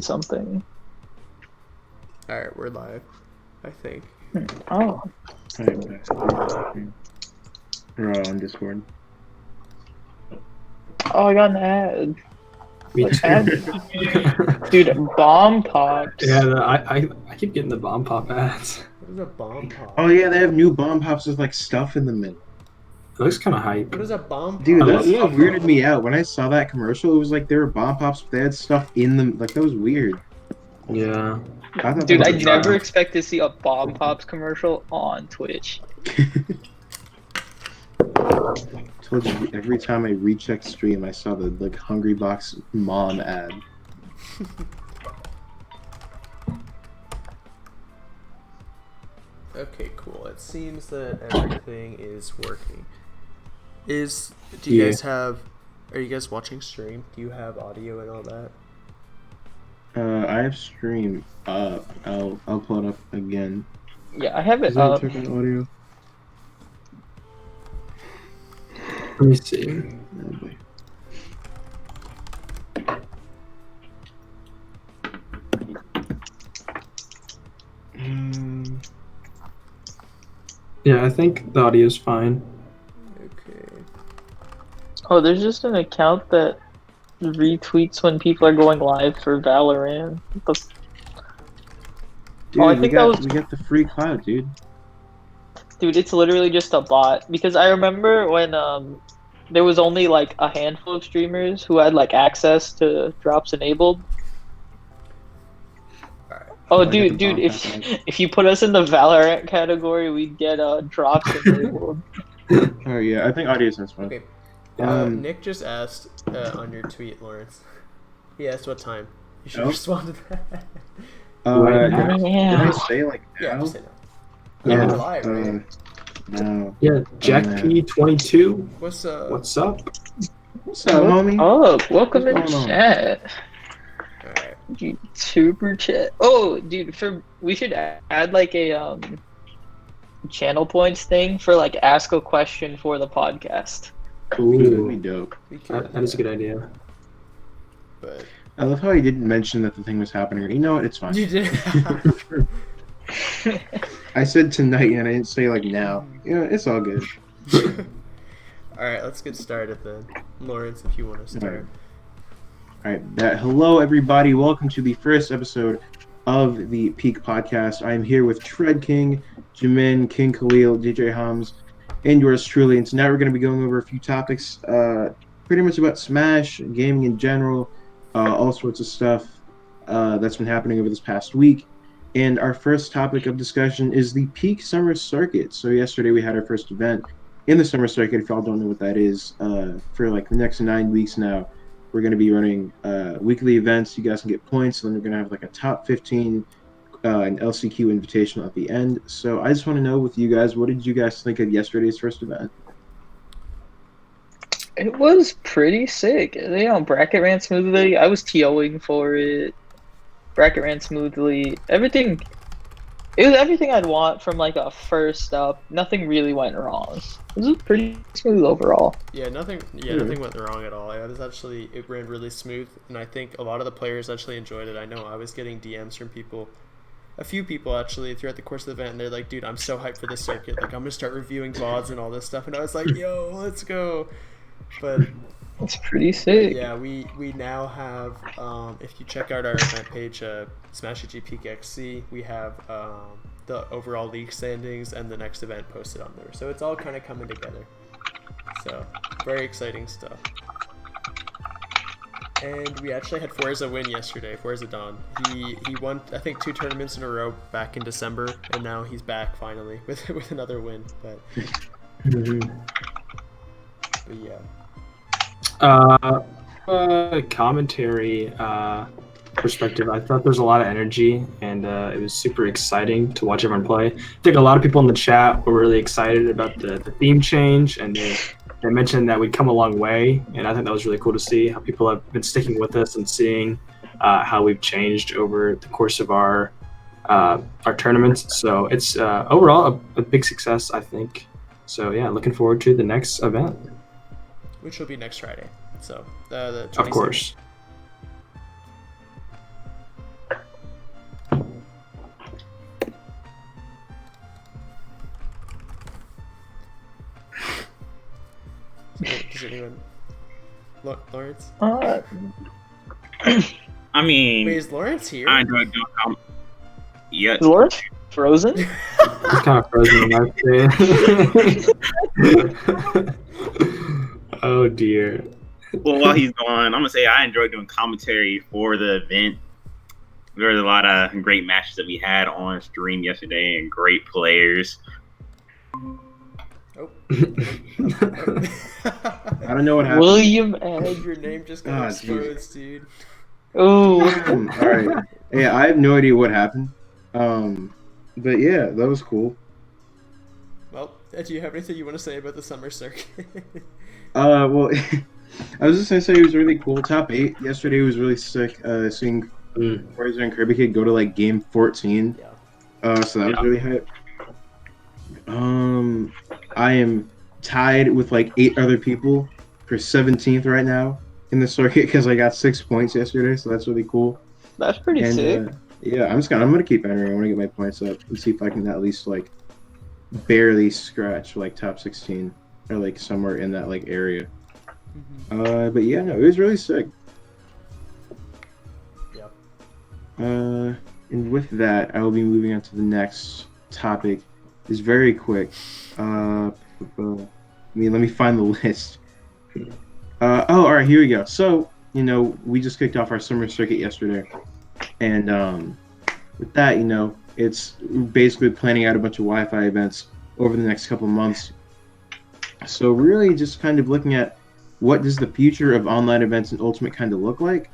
something. Alright, we're live, I think. Oh. We're all on Discord. Oh, I got an ad. Me What too. ad? Dude, bomb pops. Yeah, I keep getting the bomb pop ads. What is a bomb pop? Oh yeah, they have new bomb pops with like stuff in them. It looks kind of hype. What is a bomb pop? Dude, I that love bomb weirded me out. When I saw that commercial, it was like they were bomb pops, but they had stuff in them. Like that was weird. Yeah. I thought Dude, that I was never expect to see a bomb pops commercial on Twitch. Told you every time I rechecked stream, I saw the like Hungry Box mom ad. Okay, cool. It seems that everything is working. Do you guys have? Are you guys watching stream? Do you have audio and all that? I have stream up. I'll pull it up again. Yeah, I have it Does that up. check out audio? Let me see. Oh, boy. Yeah, I think the audio's fine. Okay. Oh, there's just an account that retweets when people are going live for Valorant. Dude, I we think got that was- we got the free cloud, dude. Dude, it's literally just a bot. Because I remember when there was only like a handful of streamers who had like access to drops enabled. Alright. Oh, I got the dude, bomb if you put us in the Valorant category, we'd get drops enabled. Oh yeah, I think audio sounds fine. Okay. Nick just asked on your tweet, Lawrence. He asked what time. You should Oh. respond to that. Right Did now. I say like Yeah, now? just say no. Yeah. We're live, right? No. Yeah, Jack man. P22. What's up? What's up? What's up, homie? Oh, welcome in What's going on? chat. Alright. Dude, super chat. Oh, dude, we should add like a channel points thing for like ask a question for the podcast. That would be Ooh, dope. We could that is a good idea. But I love how he didn't mention that the thing was happening. You know what? It's fine. you did. I said tonight and I didn't say like now. Yeah, it's all good. Alright, let's get started then. Lawrence, if you want to start. Alright, hello everybody. Welcome to the first episode of the Peak Podcast. I am here with Tread King, Jamin, King Khalil, DJ Hams, and yours truly. And tonight we're going to be going over a few topics, pretty much about Smash, gaming in general, all sorts of stuff that's been happening over this past week. And our first topic of discussion is the Peak Summer Circuit. So yesterday we had our first event in the Summer Circuit. If y'all don't know what that is, for like the next 9 weeks now, we're going to be running weekly events. You guys can get points. And then we're going to have like a top 15 an LCQ invitational at the end. So I just want to know with you guys, what did you guys think of yesterday's first event? It was pretty sick. Bracket ran smoothly. I was TOing for it. Bracket ran smoothly. It was everything I'd want from like a first up. Nothing really went wrong. It was pretty smooth overall. Yeah, nothing went wrong at all. It ran really smooth, and I think a lot of the players actually enjoyed it. I know I was getting DMs from a few people actually throughout the course of the event, and they're like, dude, I'm so hyped for this circuit. Like, I'm gonna start reviewing VODs and all this stuff. And I was like, yo, let's go. But It's pretty sick. yeah, we now have, if you check out our event page, Smash AG Peak XC, we have the overall league standings and the next event posted on there. So it's all kind of coming together. So very exciting stuff. And we actually had Forza win yesterday. Forza Don. He won, I think, 2 tournaments in a row back in December, and now he's back finally with another win. But yeah. Commentary perspective, I thought there was a lot of energy, and it was super exciting to watch everyone play. I think a lot of people in the chat were really excited about the theme change, and they mentioned that we'd come a long way, and I think that was really cool to see how people have been sticking with us and seeing how we've changed over the course of our tournaments. So it's overall a big success, I think. So yeah, looking forward to the next event. Which will be next Friday. So the 27th. Of course. Does anyone? Lawrence? I mean, Wait, is Lawrence here? I enjoy doing yeah. Is Lawrence frozen? It's kind of frozen in my Oh dear. Well, while he's gone, I'm gonna say I enjoy doing commentary for the event. There was a lot of great matches that we had on stream yesterday, and great players. Oh. I don't know what happened. William Edge. Your name just got exposed, dude. Ooh. All right. Yeah, I have no idea what happened. But yeah, that was cool. Well, do you have anything you want to say about the summer circuit? Well, I was just gonna say it was really cool. Top 8 yesterday was really sick. Seeing Poison and Kirby Kid go to like game 14. Yeah. So that was really hype. I am tied with like 8 other people for 17th right now in the circuit because I got 6 points yesterday. So that's really cool. That's pretty sick. Yeah, I'm gonna keep entering. I want to get my points up and see if I can at least like barely scratch like top 16 or like somewhere in that like area. But yeah, no, it was really sick. Yep. And with that, I will be moving on to the next topic. It's very quick. Let me find the list. All right, here we go. So, we just kicked off our summer circuit yesterday. And with that, it's basically planning out a bunch of Wi-Fi events over the next couple months. So really just kind of looking at what does the future of online events in Ultimate kind of look like.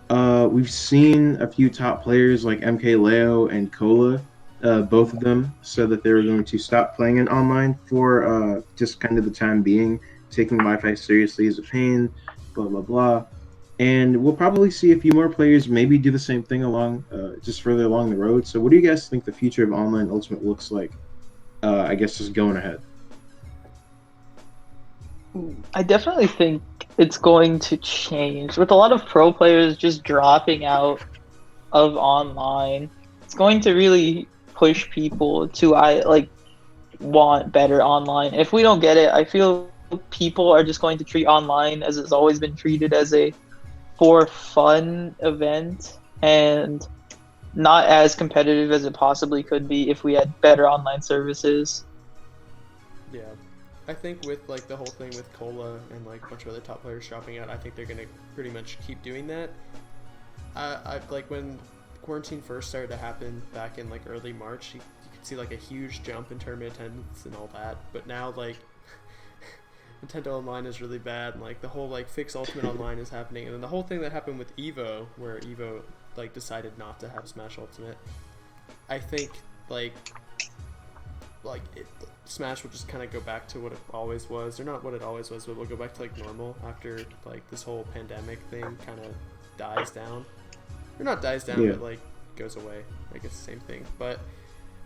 We've seen a few top players like MK Leo and Cola, both of them said that they were going to stop playing in online for just kind of the time being, taking Wi-Fi seriously is a pain, blah, blah, blah. And we'll probably see a few more players maybe do the same thing just further along the road. So what do you guys think the future of online Ultimate looks like? I guess just going ahead. I definitely think it's going to change. With a lot of pro players just dropping out of online, it's going to really push people to want better online. If we don't get it, I feel people are just going to treat online as it's always been treated, as a for fun event and not as competitive as it possibly could be if we had better online services. Yeah. I think with like the whole thing with Cola and like a bunch of other top players dropping out, I think they're gonna pretty much keep doing that. I like when quarantine first started to happen back in like early March, you could see like a huge jump in tournament attendance and all that. But now like Nintendo Online is really bad, and like the whole like fix Ultimate Online is happening, and then the whole thing that happened with Evo, where Evo like decided not to have Smash Ultimate. I think Smash will just kind of go back to what it always was, or not what it always was, but we'll go back to like normal after like this whole pandemic thing kind of dies down, or not dies down, but like goes away. I guess the same thing. But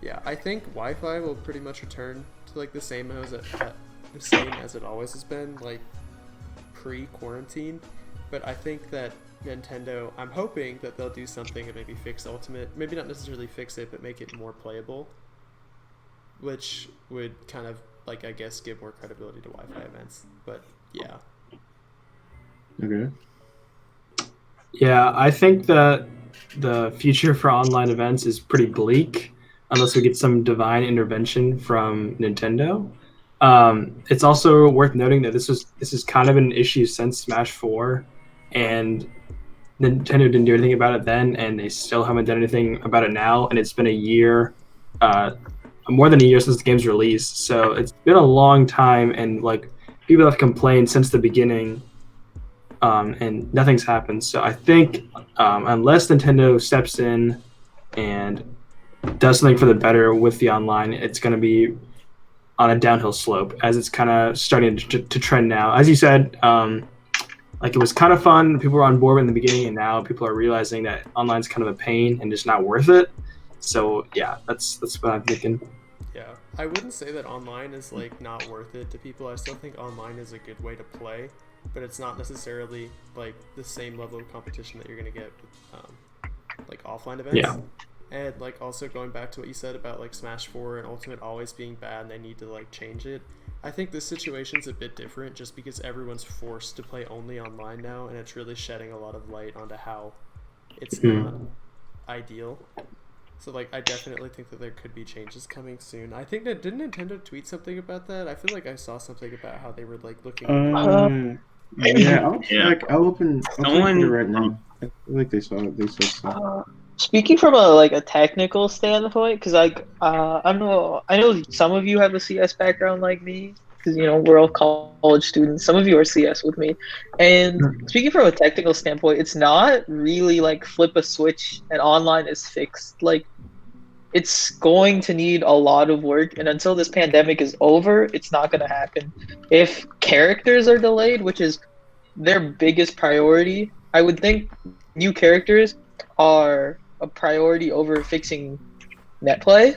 yeah, I think Wi-Fi will pretty much return to like the same as it always has been, like pre-quarantine. But I think that Nintendo, I'm hoping that they'll do something and maybe fix Ultimate, maybe not necessarily fix it, but make it more playable, which would kind of like, I guess, give more credibility to Wi-Fi events. But yeah. Okay. Yeah, I think that the future for online events is pretty bleak unless we get some divine intervention from Nintendo. It's also worth noting that this is kind of an issue since Smash 4, and Nintendo didn't do anything about it then, and they still haven't done anything about it now, and it's been a year, more than a year since the game's released, so it's been a long time, and like people have complained since the beginning, and nothing's happened. So I think unless Nintendo steps in and does something for the better with the online, it's going to be on a downhill slope, as it's kind of starting to trend now. As you said, like it was kind of fun, people were on board in the beginning, and now people are realizing that online's kind of a pain and just not worth it. So yeah, that's what I'm thinking. Yeah, I wouldn't say that online is like not worth it to people. I still think online is a good way to play, but it's not necessarily like the same level of competition that you're gonna get with like offline events. Yeah. And like also going back to what you said about like Smash 4 and Ultimate always being bad and they need to like change it. I think this situation's a bit different just because everyone's forced to play only online now, and it's really shedding a lot of light onto how it's not ideal. So, like, I definitely think that there could be changes coming soon. I think that didn't Nintendo tweet something about that? I feel like I saw something about how they were like looking. Yeah, I'll check. I'll check it right Someone, now. I feel like they saw it. They said so. Speaking from a technical standpoint, because I know some of you have a CS background like me, because we're all college students. Some of you are CS with me, and speaking from a technical standpoint, it's not really like flip a switch and online is fixed. Like, it's going to need a lot of work, and until this pandemic is over, it's not going to happen. If characters are delayed, which is their biggest priority, I would think new characters are a priority over fixing net play.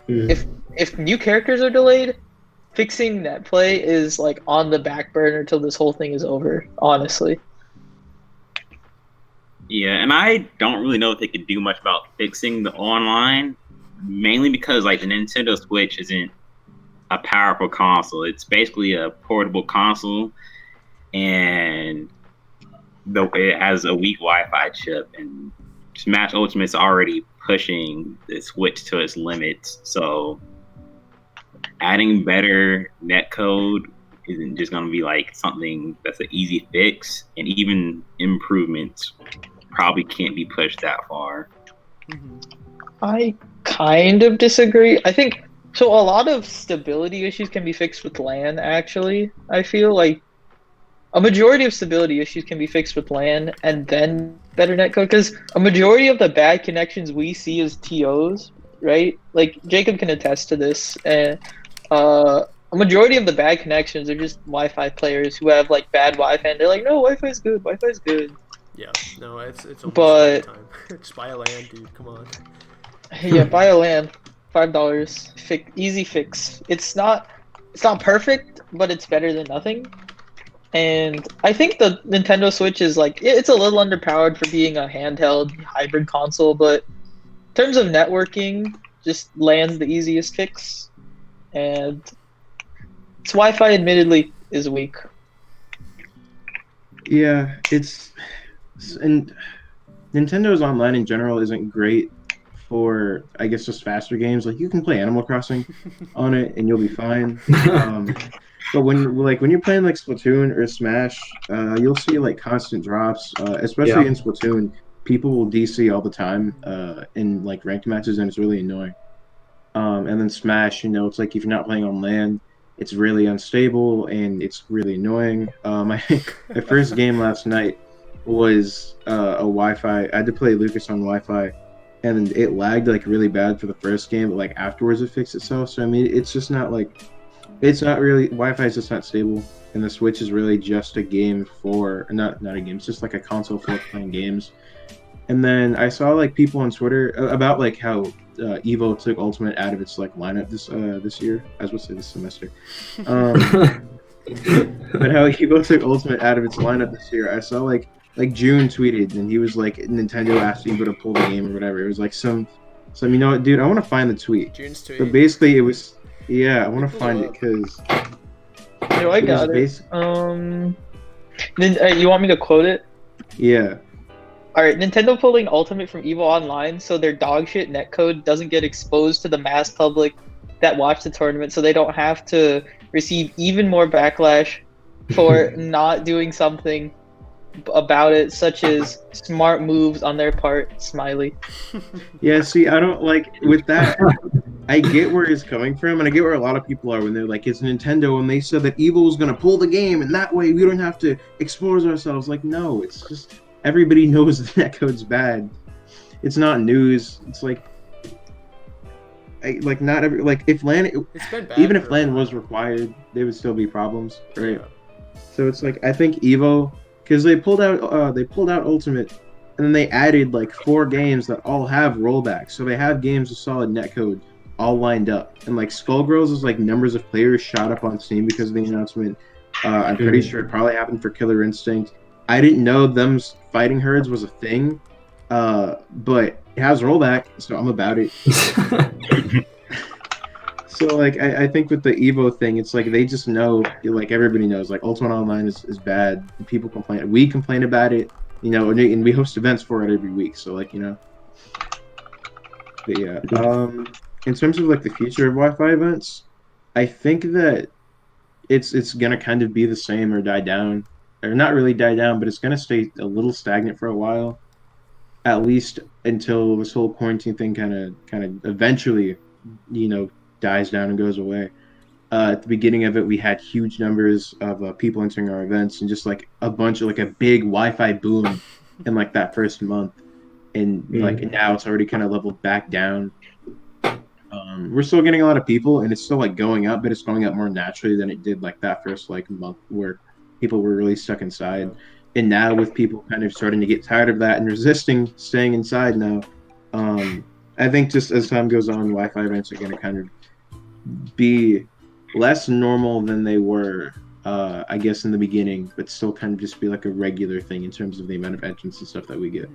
If new characters are delayed, fixing net play is like on the back burner till this whole thing is over, honestly. yeah, and I don't really know if they could do much about fixing the online, mainly because like the Nintendo Switch isn't a powerful console. It's basically a portable console, and it has a weak Wi-Fi chip, and Smash Ultimate's already pushing the Switch to its limits. So adding better netcode isn't just going to be like something that's an easy fix, and even improvements probably can't be pushed that far. I kind of disagree. I think so. A lot of stability issues can be fixed with LAN, actually. I feel like a majority of stability issues can be fixed with LAN and then better netcode, because a majority of the bad connections we see as TOs, right? Like, Jacob can attest to this. A majority of the bad connections are just Wi-Fi players who have like bad Wi-Fi, and they're like, no, Wi-Fi's good, Wi-Fi's good. Yeah, no, it's almost But time. Just buy a LAN, dude. Come on. yeah, buy a LAN, $5, easy fix. It's not perfect, but it's better than nothing. And I think the Nintendo Switch is like, it's a little underpowered for being a handheld hybrid console, but in terms of networking, just LAN's the easiest fix. And its Wi-Fi admittedly is weak. Yeah, and Nintendo's online in general isn't great for, I guess, just faster games. Like, you can play Animal Crossing on it and you'll be fine. But when you're playing like Splatoon or Smash, you'll see like constant drops, especially in Splatoon. People will DC all the time in like ranked matches, and it's really annoying. And then Smash, it's like if you're not playing on LAN, it's really unstable and it's really annoying. My first game last night was a Wi-Fi. I had to play Lucas on Wi-Fi, and it lagged like really bad for the first game, but like afterwards it fixed itself. So I mean, it's just not like, it's not really, Wi-Fi is just not stable, and the Switch is really just a game for, not a game, it's just like a console for playing games. And then I saw like people on Twitter about like how Evo took Ultimate out of its like lineup this year. I was supposed to say this semester. But how Evo took Ultimate out of its lineup this year. I saw like June tweeted, and he was like, Nintendo asked Evo to pull the game or whatever. It was like some dude, I want to find the tweet. June's tweet. But basically it was, yeah, I want to find it because. Yo, I got it. Then you want me to quote it? Yeah. Alright, Nintendo pulling Ultimate from EVO Online so their dogshit netcode doesn't get exposed to the mass public that watch the tournament, so they don't have to receive even more backlash for not doing something about it, such as smart moves on their part. Smiley. Yeah, see, I don't like, with that, I get where he's coming from, and I get where a lot of people are when they're like, it's Nintendo, and they said that EVO was going to pull the game, and that way we don't have to expose ourselves. Like, no, it's just, everybody knows the netcode's bad. It's not news. It's like, not every, like, if LAN, It's been bad even if for LAN a while. was required, there would still be problems, right? Yeah. So it's like, I think EVO, because they pulled out Ultimate, and then they added like 4 games that all have rollbacks. So they have games with solid netcode all lined up. And like Skullgirls is like numbers of players shot up on Steam because of the announcement. I'm pretty sure it probably happened for Killer Instinct. I didn't know them fighting herds was a thing, but it has rollback, so I'm about it. So like I think with the Evo thing, it's like they just know, like everybody knows, like Ultimate Online is bad. People complain. We complain about it, and we host events for it every week. So like but yeah. In terms of like the future of Wi-Fi events, I think that it's gonna kind of be the same or die down, or not really die down, but it's gonna stay a little stagnant for a while, at least until this whole quarantine thing kind of eventually, you know, dies down and goes away. At the beginning of it, we had huge numbers of people entering our events, and just like a bunch of like a big Wi-Fi boom in like that first month, and like now it's already kind of leveled back down. We're still getting a lot of people, and it's still like going up, but it's going up more naturally than it did like that first like month where people were really stuck inside. And now with people kind of starting to get tired of that and resisting staying inside now, I think just as time goes on, Wi-Fi events are going to kind of be less normal than they were, I guess, in the beginning, but still kind of just be like a regular thing in terms of the amount of entrance and stuff that we get.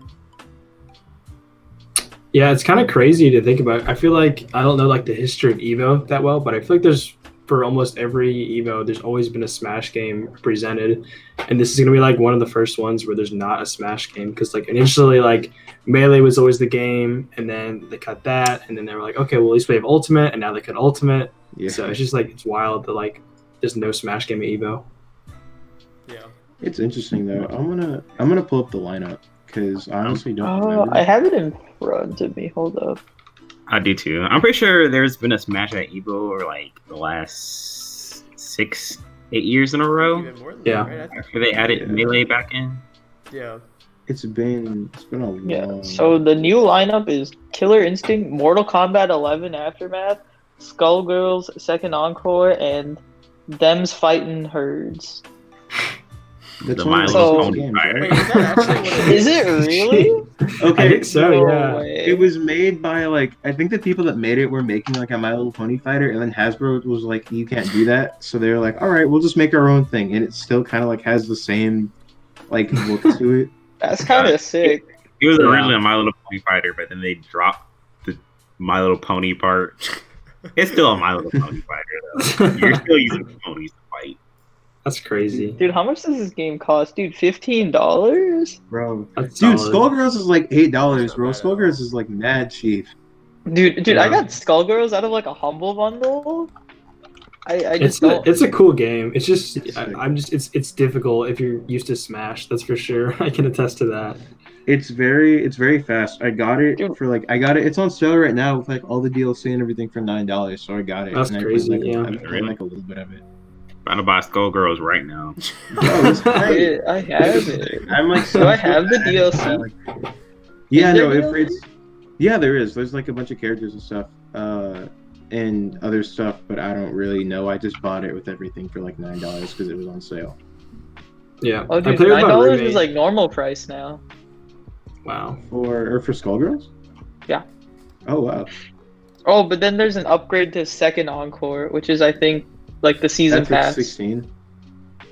Yeah, it's kind of crazy to think about. I feel like I don't know like the history of Evo that well, but I feel like there's for almost every Evo, there's always been a Smash game presented, and this is gonna be like one of the first ones where there's not a Smash game because like initially like Melee was always the game, and then they cut that, and then they were like, okay, well at least we have Ultimate, and now they cut Ultimate. Yeah. So it's just like it's wild that like there's no Smash game at Evo. Yeah, it's interesting though. I'm gonna pull up the lineup because I honestly don't remember. I have it in front of me. Hold up. I do too. I'm pretty sure there's been a Smash at Evo over like the last 6-8 years in a row. Even more than Yeah. that, right? After they added Melee back in. Yeah. It's been a long. Yeah. So the new lineup is Killer Instinct, Mortal Kombat 11 Aftermath, Skullgirls Second Encore, and Them's Fighting Herds. That's The one of Milo those Pony games, Fighter. Wait, is that actually what it Is it really? Okay, I think so. No Yeah. way. it was made by like I think the people that made it were making like a My Little Pony fighter, and then Hasbro was like, "You can't do that," so they were like, "All right, we'll just make our own thing," and it still kind of like has the same like look to it. That's kind of sick. It was Yeah. originally a My Little Pony Fighter, but then they dropped the My Little Pony part. It's still a My Little Pony Fighter, though. You're still using ponies to fight. That's crazy. Dude, how much does this game cost? Dude, $15? Bro, That's dude, solid. Skullgirls is like $8, bro. That's not bad. Skullgirls is like mad cheap. Dude, Yeah. I got Skullgirls out of like a humble bundle. I just don't. It's a cool game. It's just It's sick. I'm just it's difficult if you're used to Smash. That's for sure. I can attest to that. It's very fast. I got it Dude. for like it's on sale right now with like all the DLC and everything for $9, so I got it. That's and crazy, I played, yeah. I played like a little bit of it. Trying to buy Skullgirls right now. Bro, it's great. I have it. I'm like, Do I have the DLC? Yeah, Is no, there if it's there is. There's like a bunch of characters and stuff, and other stuff, but I don't really know. I just bought it with everything for like $9 because it was on sale. Yeah. Oh, I dude, played with my $9 roommate. is like normal price now. Wow. For Skullgirls? Yeah. Oh wow. Oh, but then there's an upgrade to Second Encore, which is I think like the season That's like pass. 16.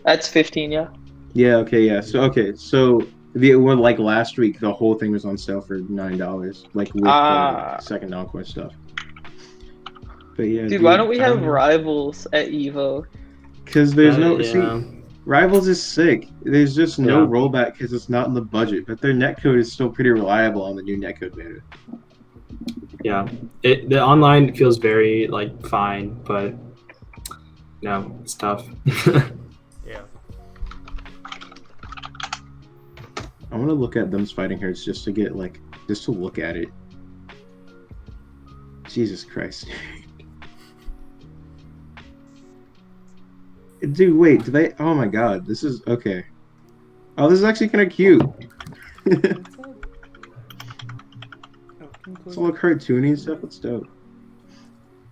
That's 15, yeah. Yeah. Okay. Yeah. So the one like last week, the whole thing was on sale for $9, like with the second encore stuff. But yeah, Dude, why don't we I have know. Rivals at Evo? Because there's no Yeah. see. Rivals is sick. There's just no Yeah. rollback because it's not in the budget, but their netcode is still pretty reliable on the new netcode beta. Yeah. The online feels very like fine, but no, it's tough. Yeah. I want to look at Them's Fighting Herds just to look at it. Jesus Christ. Dude, wait, do they? Oh my god, this is okay. Oh, this is actually kind of cute. It's all cartoony and stuff. It's dope.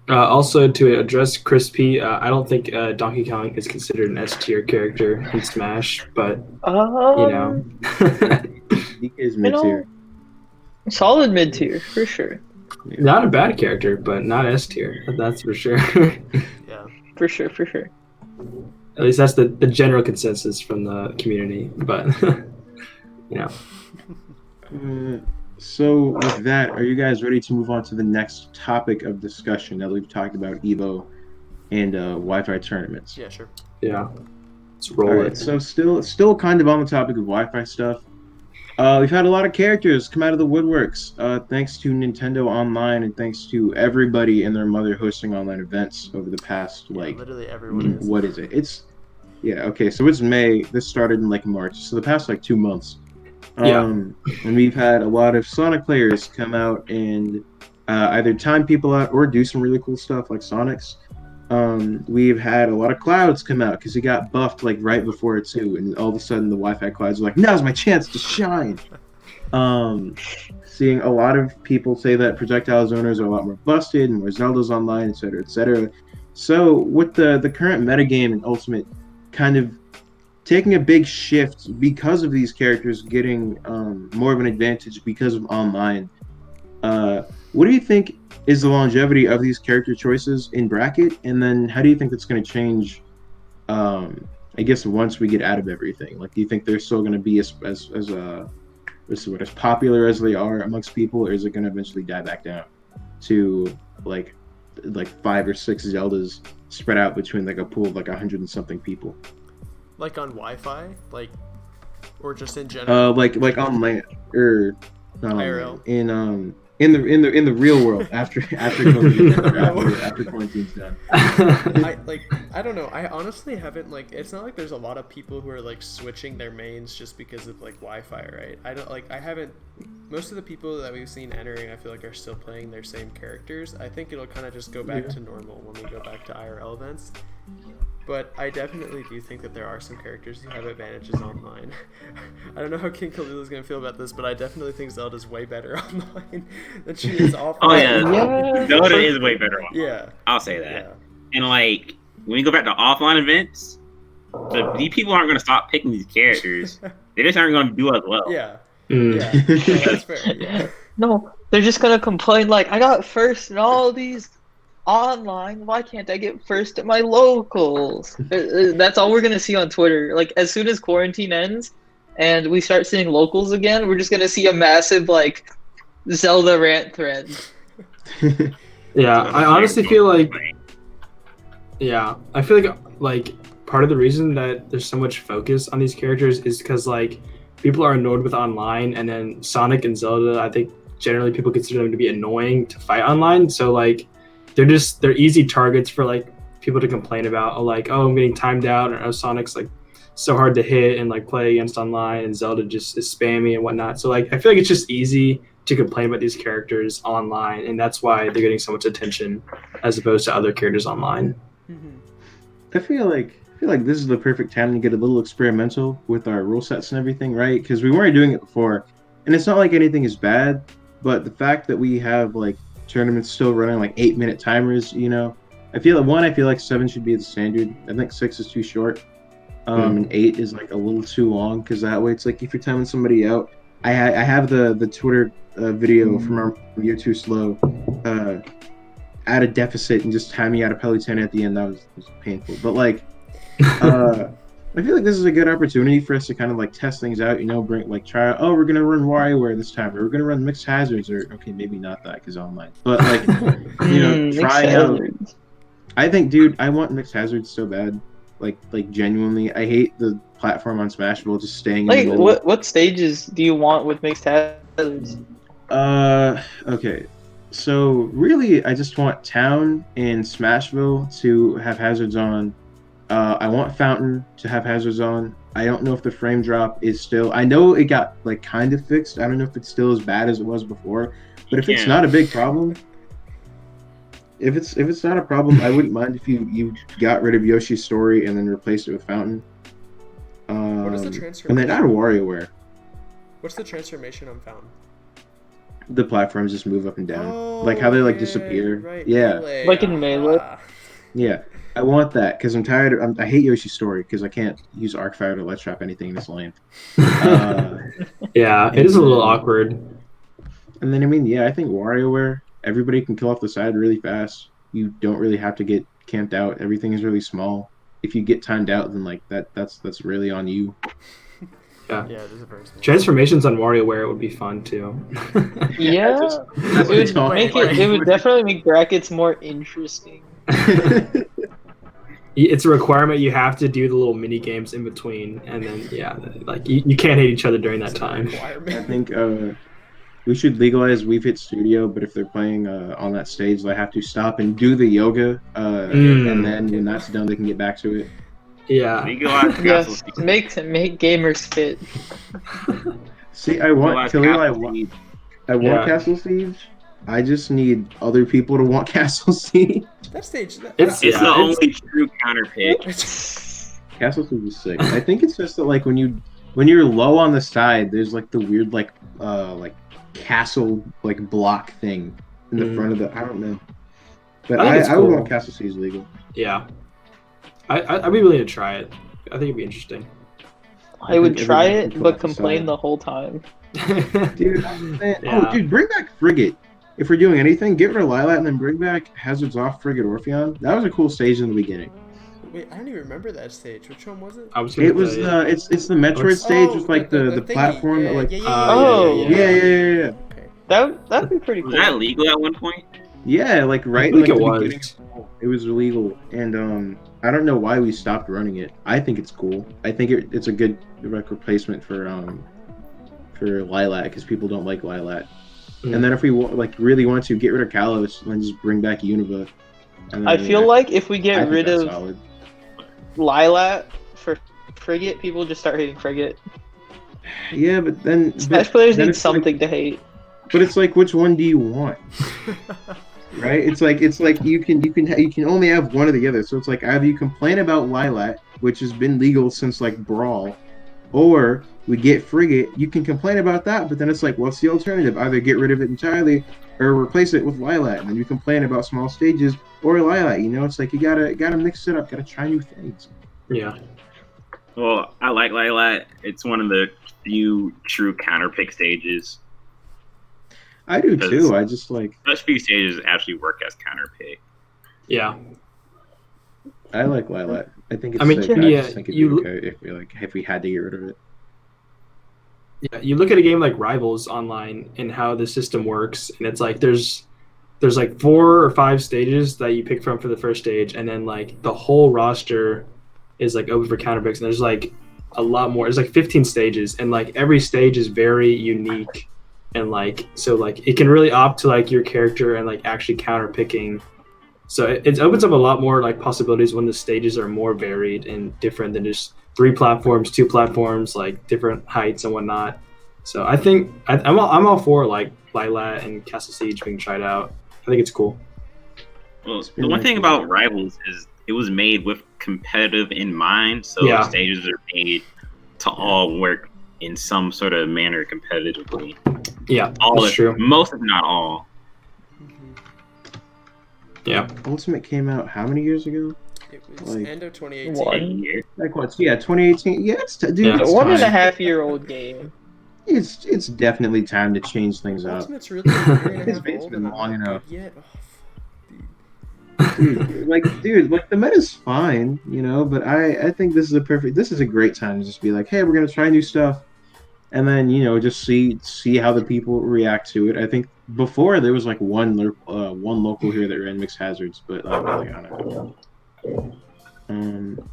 Also, to address Chris P, I don't think Donkey Kong is considered an S tier character in Smash, but you know. He is mid tier. Solid mid tier for sure. Not a bad character, but not S tier. That's for sure. Yeah. For sure. At least that's the general consensus from the community. But you know, So with that, are you guys ready to move on to the next topic of discussion that we've talked about Evo and Wi-Fi tournaments? Yeah, sure. Yeah. Let's All roll right. it. So still kind of on the topic of Wi-Fi stuff. We've had a lot of characters come out of the woodworks, thanks to Nintendo Online and thanks to everybody and their mother hosting online events over the past Yeah, like literally everyone is. what is it? Okay, so it's May. This started in like March, so the past like 2 months. Yeah. And we've had a lot of Sonic players come out and either time people out or do some really cool stuff like Sonic's. We've had a lot of Clouds come out because he got buffed like right before it too, and all of a sudden the Wi-Fi Clouds are like, "Now's my chance to shine." Seeing a lot of people say that projectile zoners are a lot more busted and more Zelda's online, etc., etc. So with the current metagame and Ultimate kind of taking a big shift because of these characters getting more of an advantage because of online. What do you think is the longevity of these character choices in bracket, and then how do you think that's going to change? I guess once we get out of everything, like, do you think they're still going to be as as popular as they are amongst people, or is it going to eventually die back down to like 5 or 6 Zeldas spread out between like a pool of like 100 and something people? Like on Wi-Fi, like, or just in general. Like on land or not on IRL. land, in the real world after COVID, or after quarantine's done. I don't know. I honestly haven't like. It's not like there's a lot of people who are like switching their mains just because of like Wi-Fi, right? I haven't. Most of the people that we've seen entering, I feel like, are still playing their same characters. I think it'll kind of just go back to normal when we go back to IRL events. But I definitely do think that there are some characters who have advantages online. I don't know how King Khalil is going to feel about this, but I definitely think Zelda's way better online than she is offline. Oh yeah, Yeah. Zelda is way better on. Yeah. I'll say that. Yeah. And like when we go back to offline events, these people aren't going to stop picking these characters. They just aren't going to do as well. Yeah. Mm. Yeah. No, that's fair. Yeah. No, they're just gonna complain like, I got first in all these online. Why can't I get first at my locals? That's all we're gonna see on Twitter. Like, as soon as quarantine ends and we start seeing locals again, we're just gonna see a massive like Zelda rant thread. Yeah, I honestly feel like I feel like part of the reason that there's so much focus on these characters is because like people are annoyed with online, and then Sonic and Zelda, I think generally people consider them to be annoying to fight online. So like they're easy targets for like people to complain about. Like, oh, I'm getting timed out, or oh, Sonic's like so hard to hit and like play against online, and Zelda just is spammy and whatnot. So like I feel like it's just easy to complain about these characters online, and that's why they're getting so much attention as opposed to other characters online. I feel like this is the perfect time to get a little experimental with our rule sets and everything, right? Because we weren't doing it before, and it's not like anything is bad, but the fact that we have like tournaments still running like 8-minute timers, I feel like 7 should be the standard. I think 6 is too short, and 8 is like a little too long, because that way it's like if you're timing somebody out. I have the Twitter video from our You're Too Slow at a deficit and just timing out a Peloton at the end. That was painful, but like I feel like this is a good opportunity for us to kind of like test things out, bring like try out, oh, we're gonna run WarioWare this time, or we're gonna run Mixed Hazards, or okay, maybe not that because online, but like trying out. I think, dude, I want Mixed Hazards so bad, like genuinely. I hate the platform on Smashville just staying in the middle. What stages do you want with Mixed Hazards? Okay. So really, I just want Town and Smashville to have hazards on. I want Fountain to have hazards on. I don't know if the frame drop is still. I know it got like kind of fixed. I don't know if it's still as bad as it was before. But if it's not a big problem, if it's not a problem, I wouldn't mind if you got rid of Yoshi's Story and then replaced it with Fountain. What is the transformation? And then add WarioWare. What's the transformation on Fountain? The platforms just move up and down, like how they like disappear. Right, yeah, Melee. Like in Melee. Yeah, I want that because I'm tired. I hate Yoshi's Story because I can't use Arcfire to let trap anything in this lane. Yeah, it is a little awkward. And then I think WarioWare, everybody can kill off the side really fast. You don't really have to get camped out. Everything is really small. If you get timed out, then like that's really on you. Yeah, it is a very small. Transformations on WarioWare would be fun too. Yeah, it would definitely make brackets more interesting. It's a requirement. You have to do the little mini games in between, and then like you can't hate each other during that time. I think we should legalize Wii Fit Studio, but if they're playing on that stage, they have to stop and do the yoga, and then when that's done, they can get back to it. Yeah. Yes, make gamers fit. See, I want Khalil. I want Castle Siege. I just need other people to want Castle Siege. That stage. It's the only true counter pick. Castle Siege is sick. I think it's just that like when you're low on the side, there's like the weird like castle like block thing in the front of the. I don't know, but I would want Castle Siege legal. Yeah, I'd be willing to try it. I think it'd be interesting. I would try it, but complain the whole time. Dude, dude, bring back Frigate. If we're doing anything, get rid of Lilat and then bring back Hazards Off, Frigate, Orpheon. That was a cool stage in the beginning. Wait, I don't even remember that stage. Which one was it? It was it's the Metroid stage with like the platform. Yeah. Okay. That'd be pretty cool. Was that legal at one point? Yeah, like right. I think it was. It was illegal, and I don't know why we stopped running it. I think it's cool. I think it's a good like replacement for Lilat because people don't like Lilat. And then if we really want to get rid of Kalos and just bring back Unova. I feel like if we get rid of Lilat for Frigate, people just start hating Frigate. Yeah, but then Smash players need something to hate. But it's like, which one do you want? Right? It's like you can only have one or the other. So it's like either you complain about Lilat, which has been legal since like Brawl, or we get Frigate. You can complain about that, but then it's like, what's the alternative? Either get rid of it entirely or replace it with Lilat, and then you complain about small stages or Lilat. You know, it's like you gotta mix it up, gotta try new things. Yeah. Well, I like Lilat. It's one of the few true counter pick stages. I do too. I just like those few stages actually work as counter pick. Yeah. I like Lilat. I think it's sick. I just think it'd be okay if we had to get rid of it. Yeah, you look at a game like Rivals online and how the system works, and it's like there's like 4 or 5 stages that you pick from for the first stage, and then like the whole roster is like open for counter picks, and there's like a lot more. There's like 15 stages, and like every stage is very unique, and like so like it can really opt to like your character and like actually counter picking. So it opens up a lot more like possibilities when the stages are more varied and different than just 3 platforms, 2 platforms, like different heights and whatnot. So I think I'm all for like Lilat and Castle Siege being tried out. I think it's cool. Well, the one thing about Rivals is it was made with competitive in mind, so the stages are made to all work in some sort of manner competitively. Yeah, that's true. Most, if not all. Yeah. Ultimate came out how many years ago? It was end of 2018. Like what? Yeah, 2018. Yeah, it's dude. Yeah, it's 1.5-year-old game. It's definitely time to change things up. Ultimate's really It's been long enough. Dude, like the meta's fine, you know, but I think this is a great time to just be like, hey, we're gonna try new stuff, and then just see how the people react to it. I think before there was like one local here that ran mixed hazards, but like I don't know.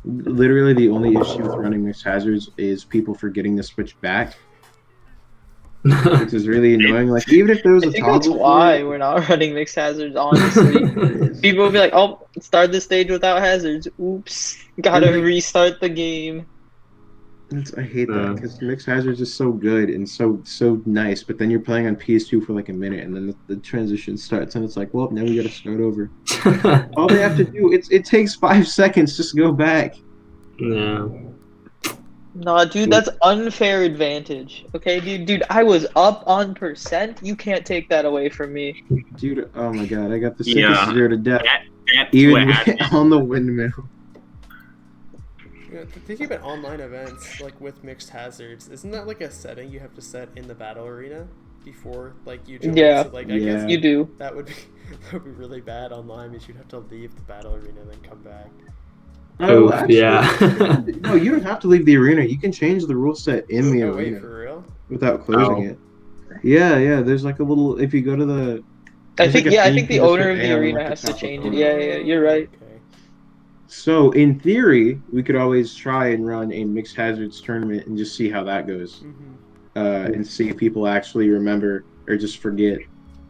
Literally the only issue with running mixed hazards is people forgetting to switch back. Which is really annoying. Like even if there was I think that's why we're not running mixed hazards. Honestly, people will be like, "Oh, start the stage without hazards. Oops, gotta restart the game." I hate that because mixed hazards is so good and so nice, but then you're playing on PS2 for like a minute, and then the transition starts, and it's like, well, now we gotta start over. All they have to do it takes 5 seconds just to go back. Yeah. Nah, dude, that's unfair advantage. Okay, dude, I was up on %. You can't take that away from me. Dude, oh my god, I got the sickest 0 to death. Even on the windmill. Yeah, thinking about online events, like with mixed hazards, isn't that like a setting you have to set in the battle arena before like you join? Yeah, so, like, I guess you do. That would be really bad online because you'd have to leave the battle arena and then come back. Oh, Oof, actually, yeah. no, you don't have to leave the arena. You can change the rule set in the Oh wait, arena for real? without closing Oh. it. Yeah. There's like a little. If you go to the, I there's like think a yeah, I thing you think the can just owner hit of A the on arena like the has to top change of it. the Yeah, you're right. Okay. So in theory, we could always try and run a mixed hazards tournament and just see how that goes, and see if people actually remember or just forget,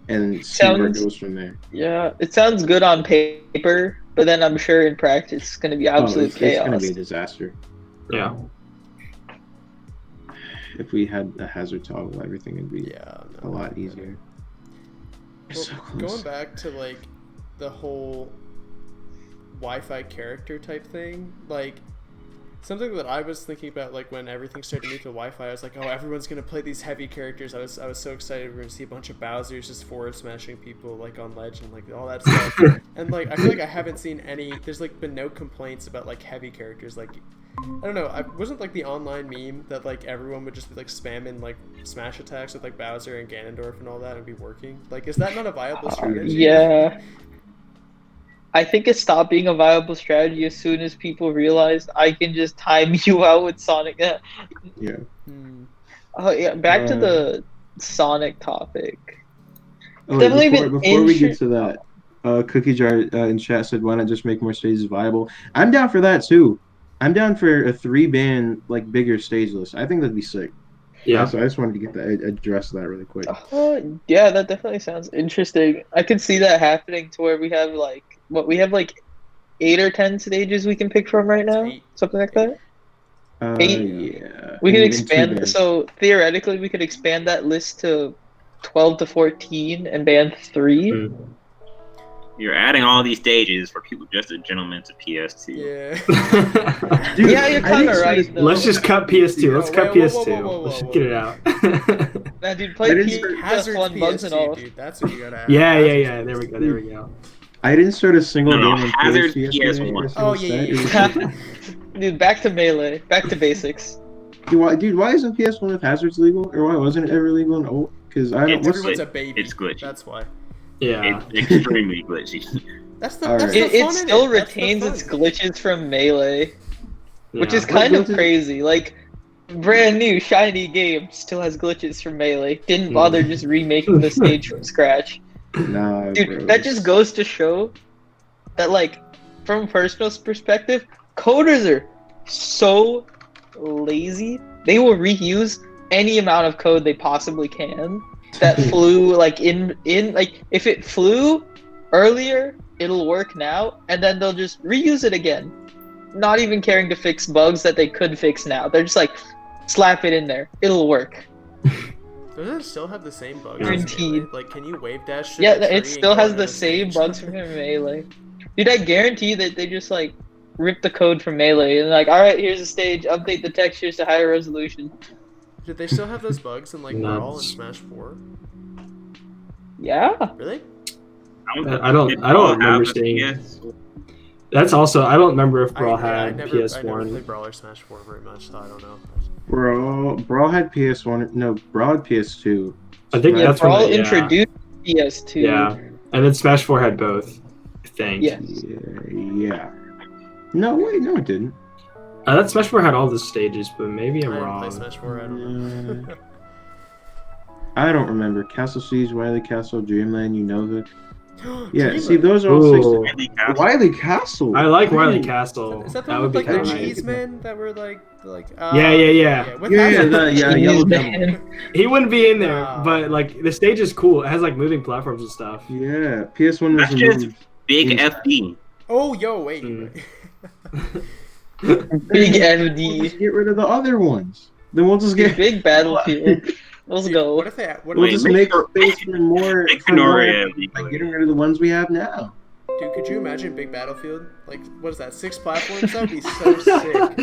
and see where it Sounds goes from there. Yeah, it sounds good on paper, but then I'm sure in practice it's gonna be Oh, absolute it's gonna be a chaos. disaster. Yeah. If we had a hazard toggle, everything would be Yeah. a lot easier. We're Well, so close. going back to like the whole Wi-Fi character type thing, like something that I was thinking about, like when everything started to move to Wi-Fi, I was like, oh, everyone's gonna play these heavy characters. I was so excited. We're gonna see a bunch of Bowsers just forward smashing people like on Legend, like all that stuff. And like I feel like I haven't seen any. There's like been no complaints about like heavy characters. Like I don't know. I wasn't like the online meme that like everyone would just be like spamming like smash attacks with like Bowser and Ganondorf and all that and be working. Like, is that not a viable strategy? Yeah. I think it stopped being a viable strategy as soon as people realized I can just time you out with Sonic. Yeah. Oh yeah, back to the Sonic topic. Oh, wait, Definitely before we get been to that, Cookie Jar in chat said, "Why not just make more stages viable?" I'm down for that too. I'm down for a 3-band like bigger stage list. I think that'd be sick. Yeah. So I just wanted to get that address that really quick. Yeah, that definitely sounds interesting. I could see that happening to where we have like 8 or 10 stages we can pick from right now, Eight. something like that. 8. Yeah. We could In expand. 2 bands. So theoretically, we could expand that list to 12 to 14 and ban 3. Mm. You're adding all these stages for people just a gentleman to PS2. Yeah. Dude, Yeah, you're I kind didn't of start right a- though. Let's just cut PS2. Let's cut Whoa, whoa, PS2. whoa, whoa, Let's just whoa, get it whoa. out. Nah, dude, I play didn't P start- plus one bugs and all. Dude, that's what you gotta have. Yeah. Hazard's There we PS2. go. There we go. I didn't start a single No, game on Hazard's PSP yesterday PS1. or a single Oh, yeah, set. yeah, It was- Dude, back to melee, back to basics. Dude, why isn't PS1 with hazards legal? Or why wasn't it ever legal in old? Because I don't. It's What's Everyone's a baby. It's glitchy. That's why. Yeah. It's extremely glitchy. That's the. All That's right. the It fun in still it. That's the retains fun. its glitches from melee, which Yeah. is kind of glitches? crazy. Like, brand new shiny game still has glitches from melee. Didn't bother just remaking the stage from scratch. Nah, Dude, bro. that just goes to show that, like, from a personal perspective, coders are so lazy. They will reuse any amount of code they possibly can that flew, like, like, if it flew earlier, it'll work now, and then they'll just reuse it again. Not even caring to fix bugs that they could fix now. They're just like, slap it in there. It'll work. Doesn't it still have the same bugs? as Guaranteed. Melee? Like, can you wave dash? to Yeah, the tree it and still go has into the same stage? bugs from melee. Dude, I guarantee that they just like rip the code from melee and like, all right, here's a stage. Update the textures to higher resolution. Did they still have those bugs in like Brawl and Nuts. Smash 4? Yeah. Really? I don't remember seeing. That's also I don't remember if Brawl I had never PS1. played Brawl or Smash 4 very much, so I don't know. Brawl had PS1. No, Brawl had PS2. I think Yeah, that's when Brawl they- yeah. introduced PS2. Yeah, and then Smash 4 had both. I think. Yeah. Yeah. No, wait, no, it didn't. I thought Smash 4 had all the stages, but maybe I I'm didn't play wrong. Smash 4, I don't know. I don't remember. Castle Siege, Wily Castle, Dreamland, Unova. Yeah, Dreamland. see, those are all Ooh. six. Wily Castle. I like Wily Ooh. Castle. Is that the That one would with be like the kinda cheese nice. men that were like Yeah. with Yeah, Hazard? yeah, Jeez, Yellow man. Devil. He wouldn't be in there, Wow. but like the stage is cool. It has like moving platforms and stuff. Yeah, PS1 was That's just removed. Big Yeah. FD. Oh, yo, wait. Mm. Big We'll FD. just get rid of the other ones. Then we'll just get. Big Battlefield. Let's Dude, go. What if they? What We'll if just Wait, make make- space for more. Make for more Kanoria like legal. getting rid of the ones we have now. Dude, could you imagine Big Battlefield? Like, what is that? 6 platforms? That would be so sick.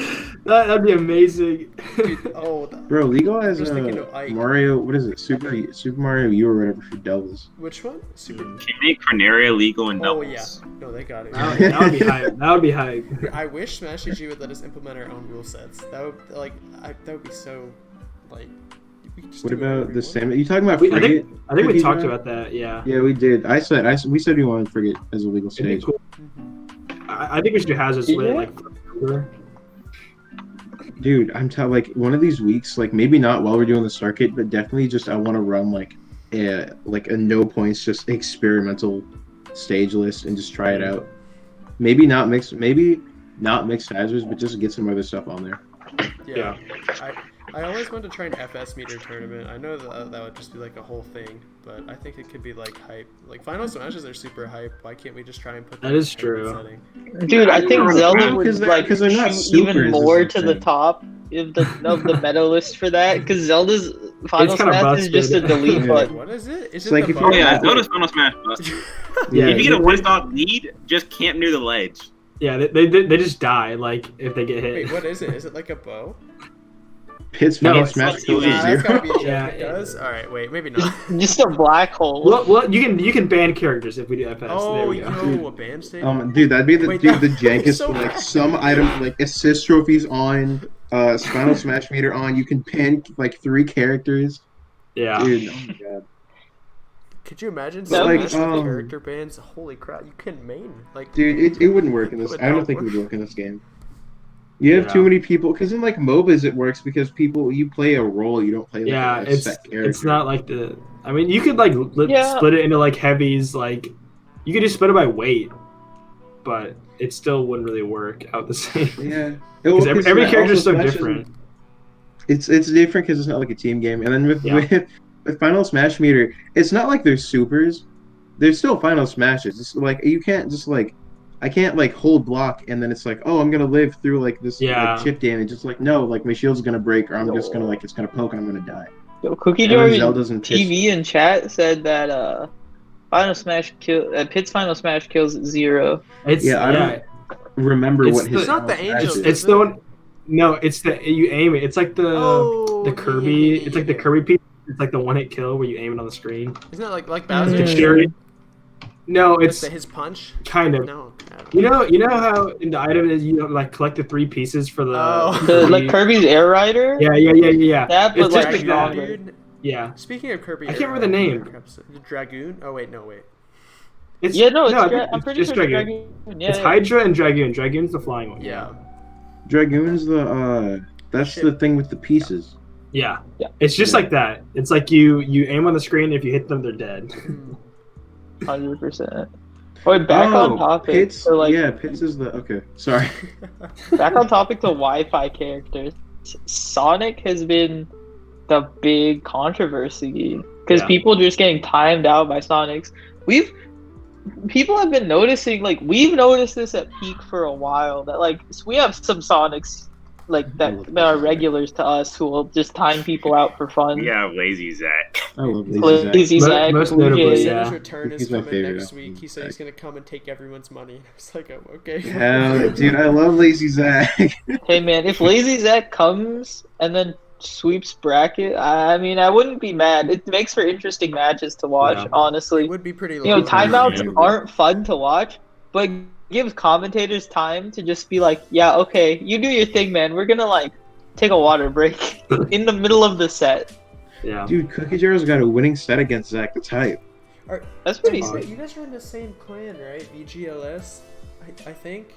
That'd be amazing. Dude, oh, Bro, Legal has just thinking of Ike. Mario. What is it? Super Mario U or whatever for doubles. which one? Super. Can you make Corneria legal in Oh doubles? yeah. No, they got it. That would be hype. That would be hype. I wish Smash GG would let us implement our own rule sets. That would that would be so like. We could just What do whatever about we the want. salmon? You talking about I Frigate? think we Cookie talked Jar? about that. Yeah. Yeah, we did. We said we wanted Frigate as a legal It'd be stage. cool. Mhm. I think we should do hazards with Yeah. like popular. Dude, I'm telling like one of these weeks, like maybe not while we're doing the circuit, but definitely just I want to run like a no points, just experimental stage list and just try it out. Maybe not mixed hazards, but just get some other stuff on there. Yeah. I always wanted to try an FS meter tournament. I know that would just be like a whole thing, but I think it could be like hype. Like final smashes are super hype. Why can't we just try and put That is in the true. setting? Dude, I think Zelda would like because they're not shoot even supers, more is to the the thing. top of the meta list for that. Because Zelda's final kinda smash is just a busted. delete Yeah. button. What is it? Is It's it like the if you- Oh button? yeah, Zelda's Final Smash busted. Yeah, If you get a they- one-stop lead, just camp near the ledge. Yeah, they just die like if they get hit. Wait, what is it? Is it like a bow? Pit's No, final it's smash not kills you. a That's gotta be a zero. joke. Yeah, It does? Alright, wait, maybe not. Just a black hole. Well, you can ban characters if we do FS. There Oh, we go. yo, a band stage? Dude, that'd be the Wait, dude, the that would be jankest. so Like bad. some item, like assist trophies on, final smash meter on. You can pin like 3 characters. Yeah. Dude, oh my god. Could you imagine But, some like, with character bands? Holy crap, you can main. Like, Dude, it wouldn't work in this. Would I don't not think it would work. work in this game. You have Yeah. too many people, because in like MOBAs it works because you play a role, you don't play like Yeah, a set character. it's not like the. I mean, you could like Yeah. split it into like heavies. Like you could just split it by weight, but it still wouldn't really work out the same. Yeah, Because every character is so Smash different. It's different because it's not like a team game, and then Yeah. with Final Smash meter, it's not like they're supers. They're still Final Smashes. It's like you can't just like. I can't like hold block and then it's like, oh, I'm gonna live through like this Yeah. like, chip damage. It's like no, like my shield's gonna break or I'm just gonna like it's gonna poke and I'm gonna die. Yo, Cookie And then Jordan Zelda's in Pit's- TV in chat said that Pit's final smash kills 0. It's Yeah, I don't remember It's what the- his. It's not the Final Angels, Smash is it's the one. No, it's the you aim it. It's like the Oh, the yeah, Kirby. yeah, yeah, It's like the yeah. Kirby piece. It's like the one hit kill where you aim it on the screen. Isn't that like Mm. Bowser? It's Jerry. No, it's His punch? kind of. No. I don't know. You know how in the item is you like collect the 3 pieces for the. Oh. Like Kirby's Air Rider? Yeah. That, but It's like just like Dragoon, that. stronger. dude. Yeah. Speaking of Kirby, I can't remember the name. The Dragoon? Oh wait, no wait. It's, Yeah, no, I it's think I'm pretty it's sure it's Dragoon. Dragoon. Yeah, It's yeah. Hydra and Dragoon. Dragoon's the flying one. Yeah. Dragoon's the that's Shit. the thing with the pieces. Yeah. Yeah. It's just Yeah. like that. It's like you aim on the screen. If you hit them, they're dead. 100%. Wait, back on topic. Pitts, So like, yeah, Pitts is the okay. Sorry. back on topic to Wi-Fi characters. Sonic has been the big controversy because Yeah. people just getting timed out by Sonics. People have been noticing, like we've noticed this at Peak for a while, that like we have some Sonics like that are regulars to us who will just time people out for fun. We have Lazy Zach. I love Lazy Zach. Lazy Zach, Most Blue notably, He Jay. said yeah. his return is He's my coming favorite next of week. He said Zach. he's gonna come and take everyone's money. I was like, oh, okay. Hell, dude, I love Lazy Zach. Hey man, if Lazy Zach comes and then sweeps bracket, I mean, I wouldn't be mad. It makes for interesting matches to watch, Yeah. It honestly. would be pretty. You know, low. timeouts Yeah. aren't fun to watch, but gives commentators time to just be like, yeah, okay, you do your thing, man. We're gonna like take a water break in the middle of the set. Yeah. Dude, Cookie Jar's got a winning set against Zach. That's hype. That's pretty Wait, sick. you guys are in the same clan, right? VGLS, I think.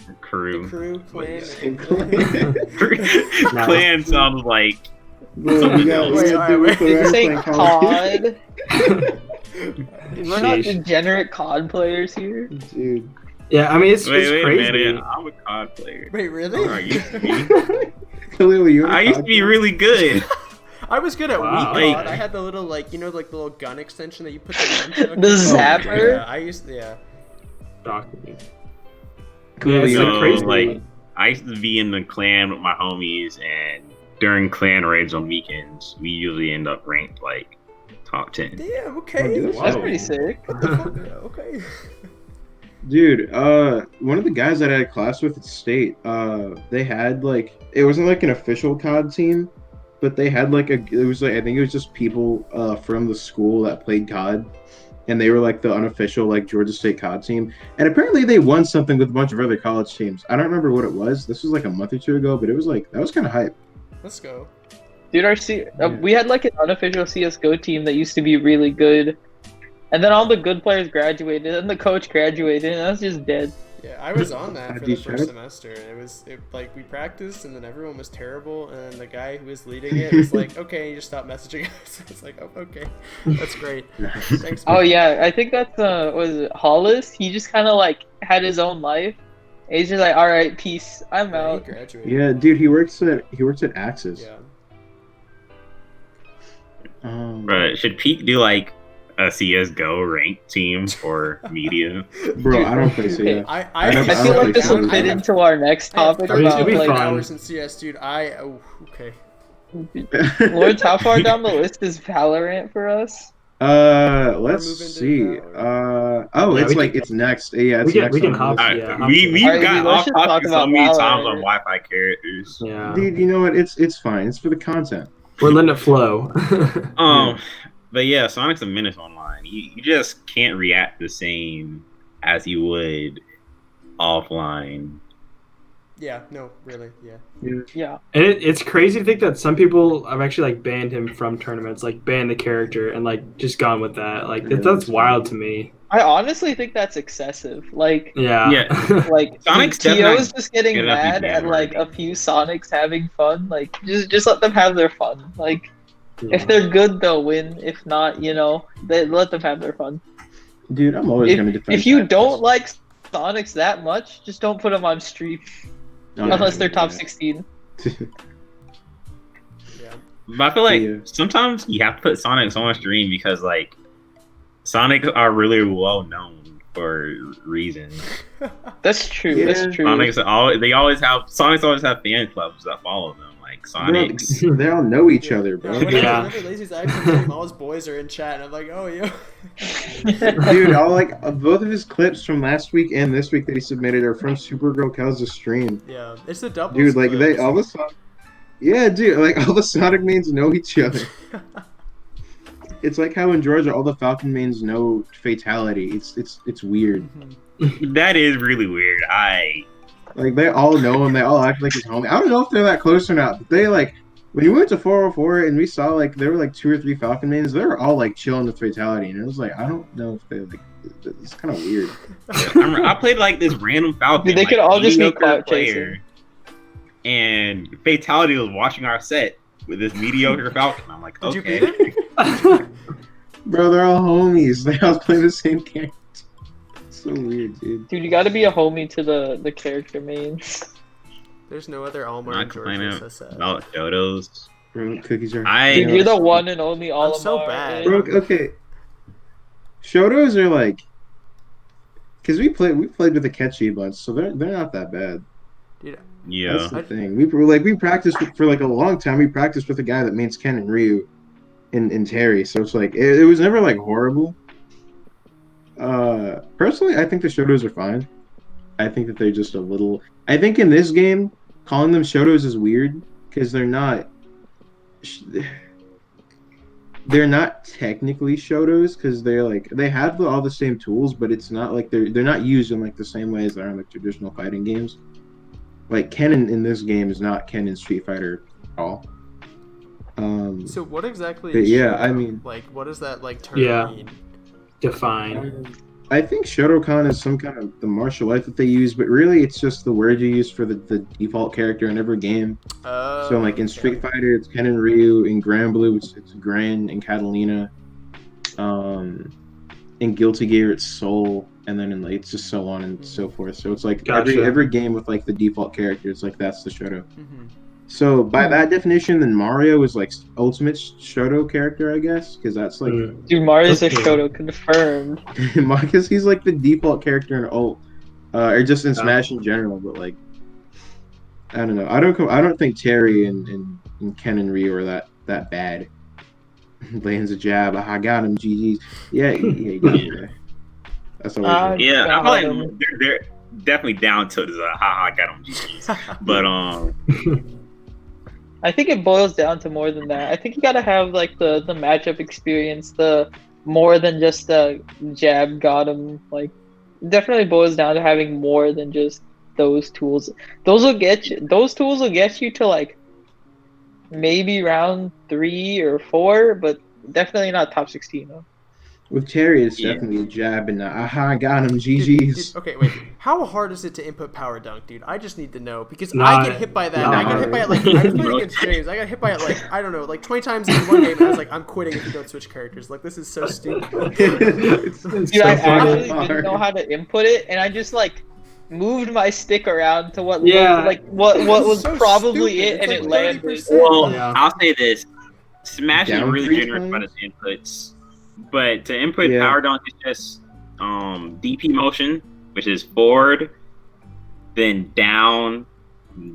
The Crew. crew clan. Same clan. Clan sounds like Bro, we got Wait, alright, do wait. Did you say playing Call of Duty. COD? We're not Sheesh. degenerate COD players here. Dude. Yeah, I mean it's wait a crazy. minute. I'm a COD player. Wait, really? I used to be. Khalil, you're I used to be really good. I was good at Wow. Wii Like- I had the little like the little gun extension that you put the nunchuck. The in. zapper? Yeah, I used yeah. Shocking. Khalil, it's you're like So, crazy. like, I used to be in the clan with my homies, and during clan raids on weekends, we usually end up ranked like top 10. Damn. Oh, Okay. dude, That's Whoa. pretty sick. What the fuck? Yeah, okay. Dude, one of the guys that I had class with at State, they had like it wasn't like an official COD team, but they had like it was like I think it was just people from the school that played COD, and they were like the unofficial like Georgia State COD team, and apparently they won something with a bunch of other college teams. I don't remember what it was. This was like a month or two ago, but it was like that was kind of hype. Let's go. Dude, Yeah. we had like an unofficial CS:GO team that used to be really good, and then all the good players graduated, and the coach graduated, and that's just dead. Yeah, I was on that for Be the first sure. semester. Like we practiced, and then everyone was terrible, and then the guy who was leading it was like, "Okay, you just stop messaging us." I was like, "Oh, okay, that's great. Nice. Thanks." Oh man." yeah, I think that's was it Hollis? He just kind of like had his own life. And he's just like, all right, peace, I'm Yeah, he out. graduated. Yeah, dude, he works at Axis. Yeah. But should Peak do like a CS:GO ranked team for media? Bro, I don't play CS. I I don't- I I feel don't like this play will CS. fit into our next I have topic 30 about It'll be like fun. hours in CS, dude. Okay. Lawrence. How far down the list is Valorant for us? Let's move into see. Yeah, It's we like can- it's next. Yeah, it's we next can on the hop. list. Yeah, We've Alright, got dude, let's off just talk topic so about many times on Valorant. Wi-Fi characters. Yeah, Dude, you know what? It's fine. It's for the content. we're letting it flow. But yeah, Sonic's a menace online. You just can't react the same as you would offline. Yeah. No. Really. Yeah. Yeah, And it's crazy to think that some people have actually like banned him from tournaments, like banned the character and like just gone with that. Like Yeah, that's wild to me. I honestly think that's excessive. Like, Yeah. like Sonic's Tio definitely is just getting gonna be mad at like a few Sonics having fun. Like, just let them have their fun. Like, if they're good, they'll win. If not, they let them have their fun. Dude, I'm always gonna defend. If you Axis. don't like Sonics that much, just don't put them on stream Oh, yeah, unless they're top yeah. 16. Yeah. But I feel like Yeah. sometimes you have to put Sonics on stream because like Sonics are really well known for reasons. That's true. Yeah. That's true. Sonics always have fan clubs that follow them. Like Sonics. Bro, they all know each other, bro. Yeah. Whenever Lazy's actually stream, all his boys are in chat, and I'm like, oh, yo. Dude, both of his clips from last week and this week that he submitted are from Supergirl Kel's stream. Yeah, it's the double. Dude, like yeah, dude, like all the Sonic mains know each other. It's like how in Georgia all the Falcon mains know Fatality. It's weird. That is really weird. Like they all know him. They all act like his homie. I don't know if they're that close or not. But they like when you went to 404 and we saw like there were like 2 or 3 Falcon mains. They were all like chilling with Fatality, and it was like I don't know if they like. It's kind of weird. I played like this random Falcon. Dude, they could all just be mediocre clout player, and Fatality was watching our set with this mediocre Falcon. I'm like, Did you okay. beat him? Bro, they're all homies. They all play the same character. It's so weird, dude. Dude, you gotta be a homie to the character mains. There's no other Almar Not in Georgia. complaining So sad. about Dodos. Bro, cookies are. Dude, you're the one and only all I'm so bad. Bro, okay. Shotos are like, cause we played with the Ketchy bunch, so they're not that bad. Yeah. That's the thing. We practiced for like a long time. We practiced with a guy that mains Ken and Ryu, in Terry. So it's like it was never like horrible. Personally, I think the Shotos are fine. I think that they're just a little. I think in this game, calling them Shotos is weird because they're not. They're not technically Shotos because they're like they have all the same tools, but it's not like they're not used in like the same ways that are in like traditional fighting games. Like Ken in this game is not Ken in Street Fighter at all. So what exactly? But Is yeah, Shoto? I mean- like, what does that like term Yeah. mean? Define. I think Shotokan is some kind of the martial art that they use, but really it's just the word you use for the default character in every game. So like in Street Fighter, it's Ken and Ryu. In Grand Blue, it's Gran and Catalina. In Guilty Gear, it's Soul, and then in like it's just so on and so forth. So it's like Gotcha. every game with like the default character, it's like that's the Shoto. Mm-hmm. So by that definition, then Mario is like ultimate Shoto character, I guess, because that's like Dude, Mario's a Okay. Shoto confirmed. because he's like the default character in ult, or just in Smash in general. But like, I don't know. I don't think Terry and Ken and Ryu are that bad. Lands a jab. I got him. GG's. Yeah, you got him there. That's always Yeah, I got feel him. like they're definitely down to it. Haha, I got them GGs. But I think it boils down to more than that. I think you gotta have like the matchup experience, the more than just the jab got him. Like, it definitely boils down to having more than just those tools. Those tools will get you to like maybe round 3 or 4, but definitely not top 16. Though. With Terry, it's Yeah. definitely a jab and aha, got him. Dude, GG's. okay, wait. How hard is it to input power dunk, dude? I just need to know because I Not- get hit by that. not I got hit by it like hard. I was playing against James. I got hit by it like I don't know, like 20 times in one game, and I was like, I'm quitting if you don't switch characters. Like this is so stupid. It's Dude, so I fucking actually didn't know hard. how to input it, and I just like moved my stick around to what Yeah. looked like what was So probably stupid. it, It's and like it landed. 30%. Well, Yeah. I'll say this: Smash is Down really three generous about times? its inputs, but to input Yeah. power dunk is just DP motion, which is forward, then down,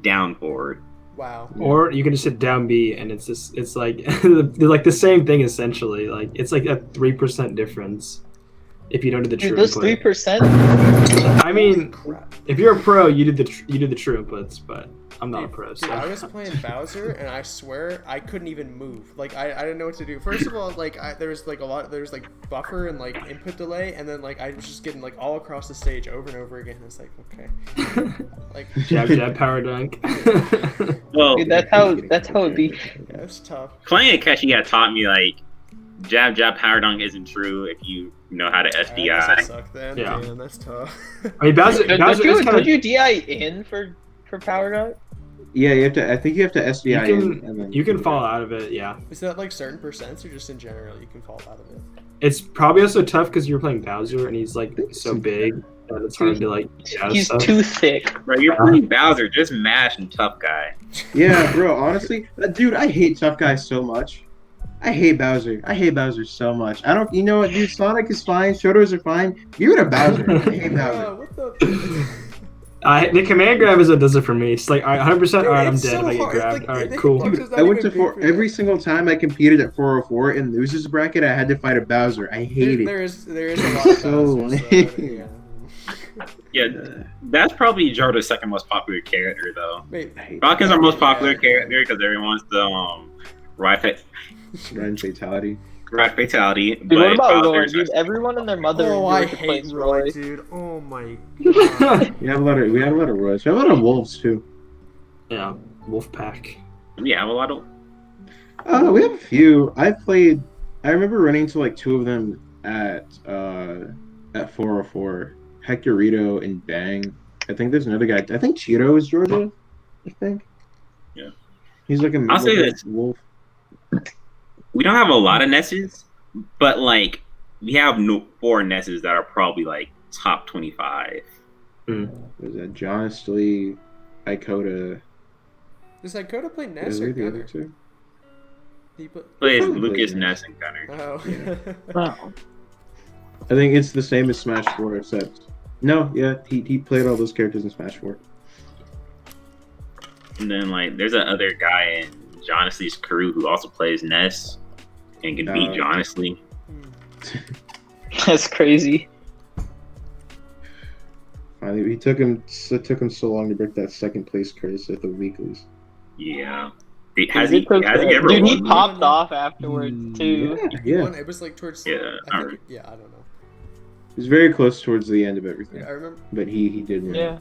down forward. Wow. Or you can just hit down B, and it's like they're like the same thing essentially. Like it's like a 3% difference if you don't do the true Dude, those input. 3%. I mean, Crap. if you're a pro, you do the true inputs, but I'm not a pro. So. Dude, I was playing Bowser, and I swear I couldn't even move. Like I didn't know what to do. First of all, like there was like buffer and like input delay, and then like I was just getting like all across the stage over and over again. It's like okay, like jab power dunk. Well, Dude, that's how it be. yeah, it's tough. playing Akechi had taught me like jab power dunk isn't true if you know how to I guess I SDI. suck then. Yeah. Damn, that's tough. I mean, Bowser is kind Don't of. you DI in for power dunk? Yeah, you have to. I think you have to You SDI in, and then can fall out of it. Yeah, Is that like certain percents or just in general you can fall out of it? it's probably also tough because you're playing Bowser and he's like so big that it's hard to like. He's stuff. too thick. Bro, you're playing Bowser, just mash and tough guy. Yeah, bro. Honestly, dude, I hate tough guys so much. I hate Bowser. I hate Bowser so much. I don't. You know what, dude? Sonic is fine. Shotos are fine. Give it to Bowser. I hate Bowser. What the? The command grab is what does it for me. It's like, all right, 100%. All right, I'm It's dead so if I get hard. grabbed. Like, All right, the cool. hitbox is not I went even to four made for every that. single time I competed at 404 in losers bracket. I had to fight a Bowser. I hate it. There is a lot of So Bowsers, lame. Yeah, that's probably Jordan's second most popular character though. Wait, I hate Falcon's our most popular Yeah. character because everyone wants the Run fatality. ride fatality. Dude, what about Roy? Bowser's Dude, everyone and their mother oh, I enjoyed hate plays Roy, Roy. dude. Oh my god. We had a lot of Royals. We have a lot of wolves too. Yeah, wolf pack. yeah, I have a lot of. We have a few. I remember running to like two of them at 404. Hectorito and Bang. I think there's another guy. I think Cheeto is Georgia. I think. Yeah. He's like a I'll say like this. wolf. We don't have a lot of Nesses, but like we have 4 Nesses that are probably like top 25. There's that John Astley, Icota. Does Dakota play Ness Is or there the other Gunner? two? He put. Plays Probably Lucas, Ness. Ness, and Gunner. Oh. Wow. I think it's the same as Smash 4, except no, yeah, he played all those characters in Smash 4. And then like there's that other guy in John Astley's crew who also plays Ness and can beat John Astley. That's crazy. Finally, it took him so long to break that second place curse at the weeklies. Yeah. Has he Dude, ever he won? popped off afterwards too. Yeah. One, it was like towards. Yeah, I alright. think, I don't know. It was very close towards the end of everything, I remember. but he did win. Yeah.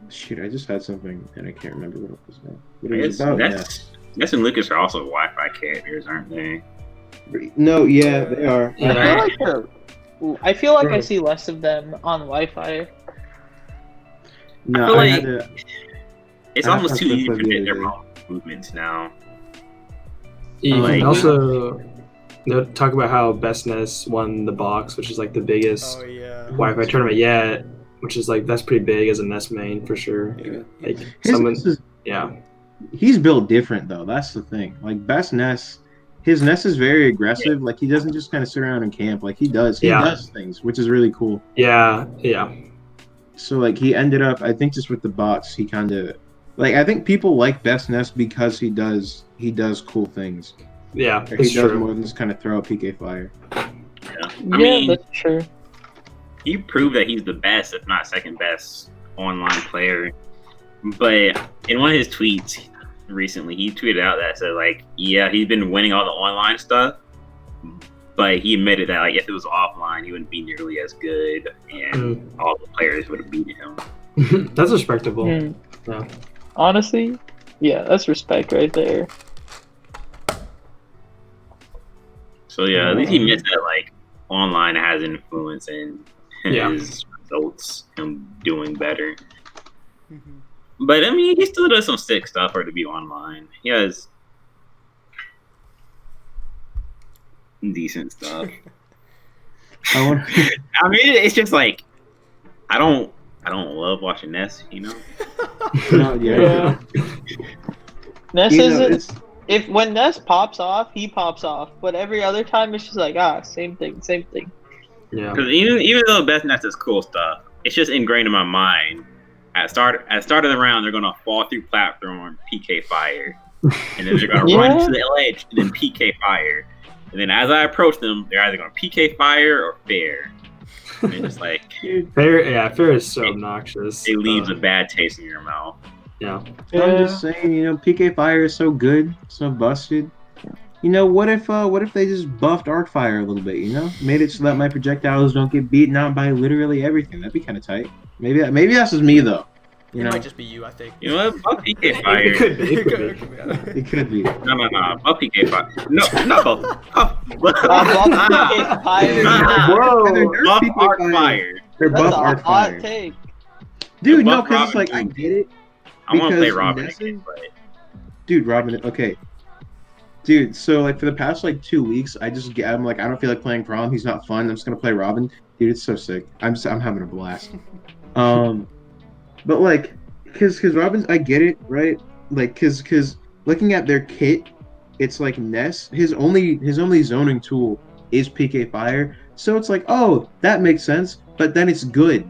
Shoot, I just had something and I can't remember what it was now. What I it was guess about? Ness and Lucas are also Wi-Fi characters, aren't they? Yeah. No, yeah, they are. I feel like I see less of them on Wi-Fi. No, I feel I like had to. It's I almost have too to easy to play the predict other their day. own movements now. You Like- can also talk about how Best Ness won the box, which is like the biggest Oh yeah. Wi-Fi tournament yet, which is like that's pretty big as a Ness main for sure. Yeah. Like His someone, Ness is- yeah, he's built different though. That's the thing. Like Best Ness, his Ness is very aggressive. Like he doesn't just kind of sit around and camp. Like he does. He Yeah. does things, which is really cool. yeah. So like he ended up, I think, just with the bots, he kind of like I think people like Best Ness because he does cool things. Yeah, Or he it's does true. more than just kind of throw a PK fire. Yeah. Yeah, mean- that's true. He proved that he's the best, if not second best, online player. But in one of his tweets recently, he tweeted out that said like, yeah, he's been winning all the online stuff, but he admitted that like if it was offline, he wouldn't be nearly as good, and all the players would have beaten him. That's respectable. Hmm. Yeah. Honestly, yeah, that's respect right there. So yeah, at least he admits that like online has influence in his results, him doing better. But I mean, he still does some sick stuff for it to be online. He has decent stuff. I mean, it's just like I don't love watching Ness, you know. Yeah. Ness isn't. If when Ness pops off, he pops off. But every other time, it's just like same thing. Yeah. Because even though best Ness is cool stuff, it's just ingrained in my mind. At start of the round, they're gonna fall through platform, PK fire, and then they're gonna run to the ledge and then PK fire, and then as I approach them, they're either gonna PK fire or fair. And it's just like fair is so obnoxious. It leaves a bad taste in your mouth. Yeah. So I'm just saying, PK Fire is so good, so busted. What if they just buffed Arcfire a little bit? Made it so that my projectiles don't get beaten out by literally everything. That'd be kind of tight. Maybe that's just me though. It might just be you, I think. You know what? Buff PK Fire. It could be. It could be. No. Buff PK Fire. No, not both. Buff PK Fire. Whoa. Buff Arcfire. They're buff Arcfire. Dude, no, because it's like I get it. I want to play Robin again, but... Dude, Robin, okay. Dude, so like for the past like 2 weeks, I'm like I don't feel like playing Prom. He's not fun. I'm just gonna play Robin. Dude, it's so sick. I'm having a blast. But like, cause Robin, I get it, right? Like, cause looking at their kit, it's like Ness. His only zoning tool is PK Fire. So it's like, oh, that makes sense. But then it's good.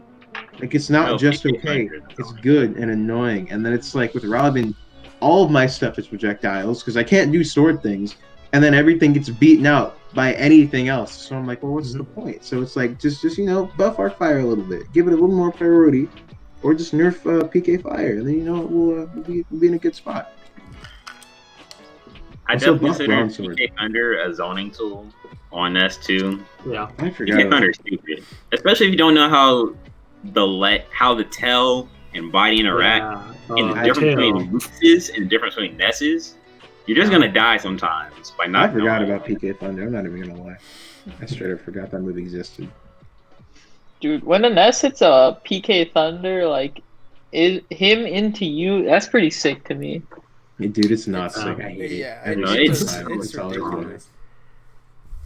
Like it's not just okay. It's good and annoying. And then it's like with Robin, all of my stuff is projectiles because I can't do sword things, and then everything gets beaten out by anything else. So I'm like, well, what's the point? So it's like just buff Arcfire a little bit, give it a little more priority, or just nerf PK Fire, and then we'll be in a good spot. I definitely consider PK Thunder a zoning tool on S2. Yeah, I forgot. PK Thunder is stupid, especially if you don't know how the tail and body interact, and the difference between Luxes and the difference between Nesses. You're just gonna die sometimes by not. I forgot about PK Thunder. I'm not even gonna lie. I straight up forgot that move existed. Dude, when a Ness hits a PK Thunder, like, is him into you, that's pretty sick to me. Dude, it's not sick. I hate it. Yeah, it's ridiculous.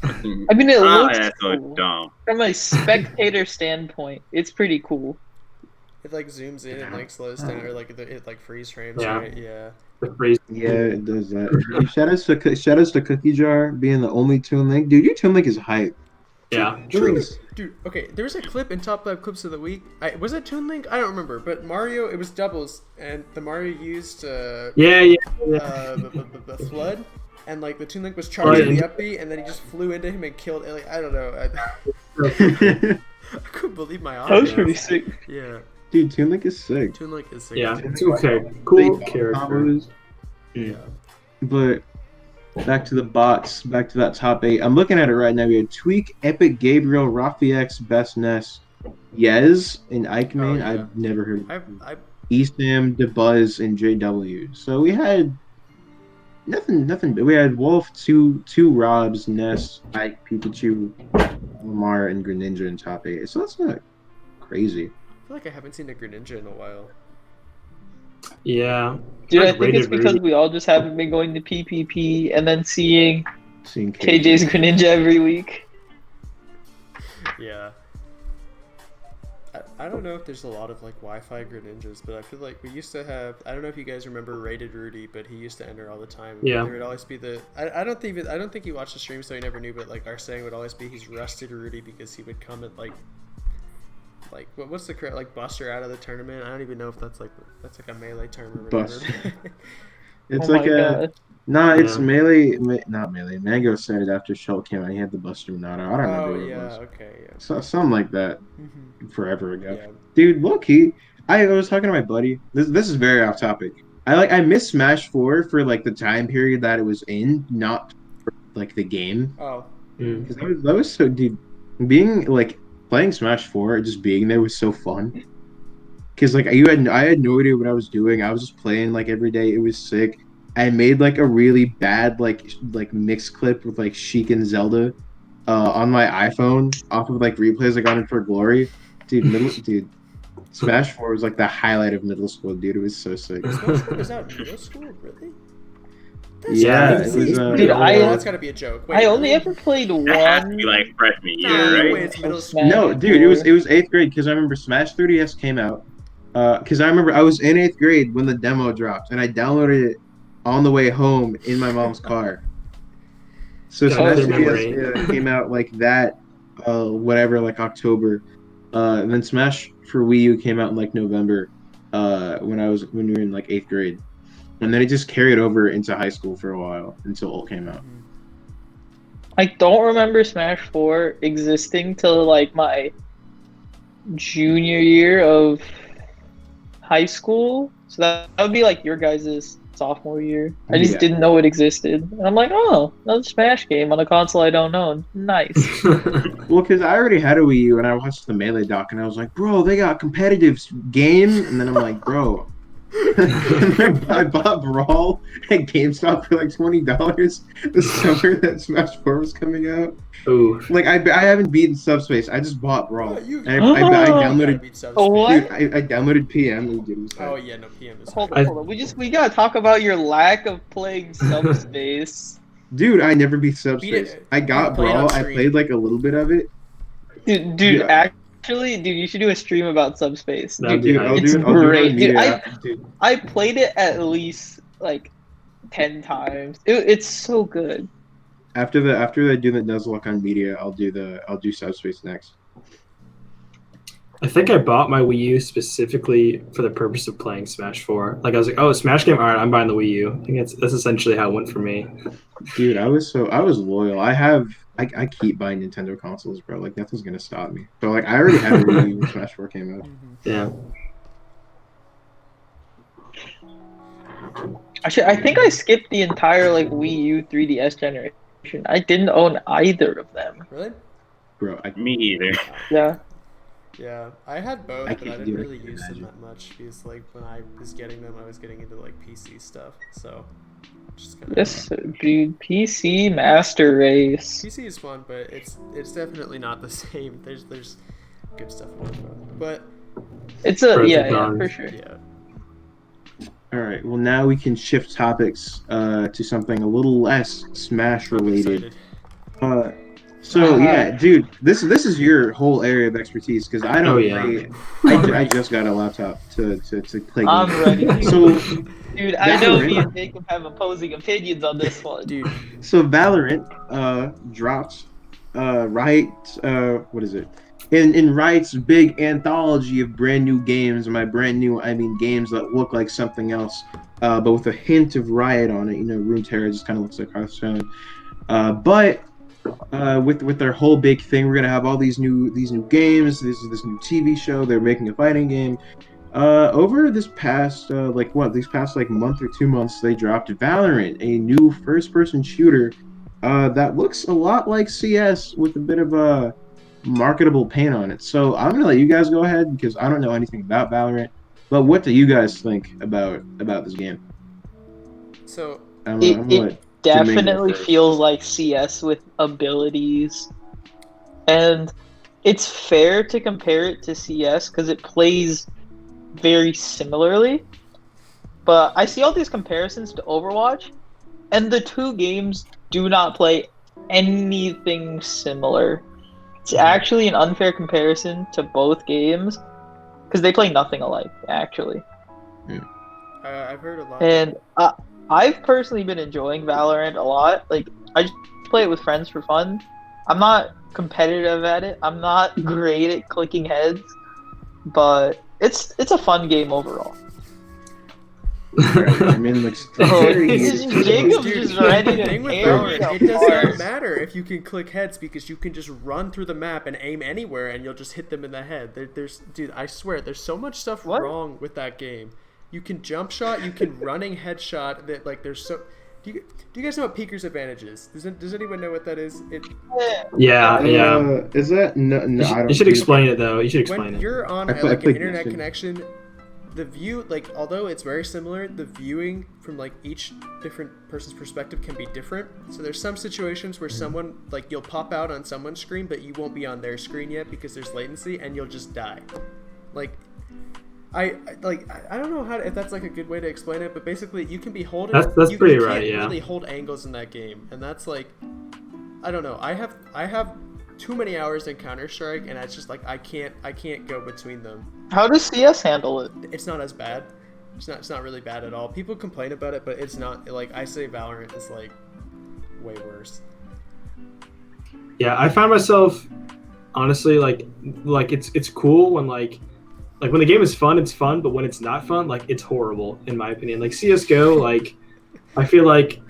I mean, it looks that's so cool. dumb. From a spectator standpoint, it's pretty cool. It like zooms in and like slows down, or like it like freeze frames. Yeah. Right? Yeah. Yeah, it does that. Shout outs to Cookie Jar being the only Toon Link. Dude, your Toon Link is hype. Yeah, true. Dude, okay, there was a clip in Top 5 Clips of the Week. Was it Toon Link? I don't remember, but Mario, it was doubles, and the Mario used the flood, and like the Toon Link was charging the up B, and then he just flew into him and killed. Like I don't know, I couldn't believe my eyes. That was pretty sick. Yeah. Dude, Toon Link is sick. Toon Link is sick. Yeah, it's okay. Cool character. Yeah. But back to the bots, back to that top 8. I'm looking at it right now. We had Tweak, Epic, Gabriel, RafiX, Best Ness, Yez, and Eichmann. Yeah. I've never heard of I Eastham, DeBuzz, and JW. So we had nothing. We had Wolf, two Robs, Ness, Ike, Pikachu, Lamar, and Greninja in top 8. So that's not crazy. feel like I haven't seen a Greninja in a while. Yeah. Dude, I think it's because we all just haven't been going to PPP and then seeing KJ's Greninja every week. Yeah. I don't know if there's a lot of like Wi-Fi Greninjas, but I feel like we used to have. I don't know if you guys remember Rated Rudy, but he used to enter all the time. Yeah. There would always be the. I don't think he watched the stream, so he never knew. But like our saying would always be, he's Rusted Rudy, because he would come at like what's the correct, like Buster out of the tournament. I don't even know if that's like a melee term or whatever. It's oh like a. Nah, it's melee, not melee. Mango said it after Shult came out. He had the Buster Minato. I don't remember what it was. Okay, yeah. So, something like that. Mm-hmm. Forever ago. Yeah. Dude, low-key, I was talking to my buddy. This is very off topic. I missed Smash 4 for like the time period that it was in, not for, like the game. Oh. Because that was so, dude. Being like playing Smash 4, just being there was so fun. Because like I had no idea what I was doing. I was just playing like every day. It was sick. I made like a really bad like mix clip with like Sheik and Zelda on my iPhone off of like replays I got in for Glory. Dude, Smash 4 was like the highlight of middle school, dude. It was so sick. Smash 4 was out in middle school, really? Yeah, it's it was. Dude, That's gotta be a joke. Wait, I only really? ever played That has to be one like freshman year, Nah, no right? way, it's middle of school. No, Smash dude, it was 4. 8th grade because I remember Smash 3DS came out. Because I remember I was in 8th grade when the demo dropped, and I downloaded it on the way home in my mom's car. So Got Smash clear 3DS memory. came out like that, whatever, like October. And then Smash for Wii U came out in like November, when we were in like 8th grade, and then it just carried over into high school for a while until Ult came out. I don't remember Smash 4 existing till like my junior year of high school. So that would be like your guys' sophomore year. I just Yeah. didn't know it existed. And I'm like, oh, another Smash game on a console I don't own. Nice. Well, because I already had a Wii U and I watched the Melee doc and I was like, bro, they got competitive game. And then I'm like, bro. And then I bought Brawl at GameStop for like $20 the summer that Smash 4 was coming out. Ooh. Like, I haven't beaten Subspace. I just bought Brawl. You- And I downloaded. Beat Subspace. Oh, what? Dude, I downloaded PM and dude, it was Oh fine. yeah, no PM is. Hold fine. on, hold on. We gotta talk about your lack of playing Subspace. Dude, I never beat Subspace. it. I got Play it on Brawl. I stream. played like a little bit of it. Dude, Yeah. actually, dude, you should do a stream about Subspace. That'd Dude, be Dude, I'll it's do it. I'll do it great. on Dude, media. Dude, I played it at least like 10 times. It's so good. after I do the Nuzlocke on media, I'll do Subspace next. I think I bought my Wii U specifically for the purpose of playing Smash 4. Like I was like, oh, Smash game, all right, I'm buying the Wii U. I think that's essentially how it went for me. Dude, I was loyal. I keep buying Nintendo consoles, bro. Like nothing's gonna stop me. So like I already had a Wii U when Smash 4 came out. Yeah. Actually, I think I skipped the entire like Wii U 3DS generation. I didn't own either of them. Really? Bro, Me either. Yeah. Yeah, I had both, I but I can't didn't do it, I really can't use them imagine. that much because, like, when I was getting them, I was getting into like PC stuff. So, just kind of. Yes, dude. PC Master Race. PC is fun, but it's definitely not the same. There's good stuff about both, but It's a Pros yeah, and yeah, cons. for sure. yeah. all right. Well, now we can shift topics to something a little less Smash I'm related. excited. So yeah, dude, this is your whole area of expertise because I don't Oh, yeah. play. I just got a laptop to play I'm games. ready. So Dude, I know Valorant. me and Jacob have opposing opinions on this one. Dude, Valorant dropped Riot what is it? In Riot's big anthology of brand new games, and by brand new I mean games that look like something else, but with a hint of Riot on it. You know, Runeterra just kind of looks like Hearthstone. But with their whole big thing, we're gonna have all these new games. This new TV show. They're making a fighting game. Over this past these past like month or 2 months, they dropped Valorant, a new first-person shooter that looks a lot like CS with a bit of a marketable paint on it. So I'm gonna let you guys go ahead because I don't know anything about Valorant. But what do you guys think about this game? so I'm gonna let Jermaine go Definitely first. feels like CS with abilities. And it's fair to compare it to CS because it plays very similarly. But I see all these comparisons to Overwatch, and the two games do not play anything similar. It's actually an unfair comparison to both games because they play nothing alike, actually. I've heard a lot. And I've personally been enjoying Valorant a lot. Like, I just play it with friends for fun. I'm not competitive at it. I'm not great at clicking heads, but it's a fun game overall. I mean, like, Oh, very- Jacob's Dude, just ready the to thing with tear me Valorant, it does not apart. matter if you can click heads because you can just run through the map and aim anywhere and you'll just hit them in the head. Dude, I swear, there's so much stuff What? wrong with that game. You can jump shot, you can running headshot. That like there's so. Do you guys know what Peeker's advantage is? Does anyone know what that is? Yeah. Is that no? I don't. You should explain it though. You should explain When it. you're on I like an played internet Nation. connection, the view, like, although it's very similar, the viewing from like each different person's perspective can be different. So there's some situations where someone, like, you'll pop out on someone's screen, but you won't be on their screen yet because there's latency, and you'll just die. Like, I don't know if that's like a good way to explain it, but basically you can be holding. That's you, pretty you right. can't Yeah. really hold angles in that game, and that's like, I don't know. I have too many hours in Counter-Strike, and it's just like I can't go between them. How does CS handle it? It's not as bad. It's not really bad at all. People complain about it, but it's not, like, I say Valorant is like way worse. Yeah, I find myself honestly like it's cool when like when the game is fun, it's fun, but when it's not fun, like it's horrible in my opinion. Like CS:GO, like I feel like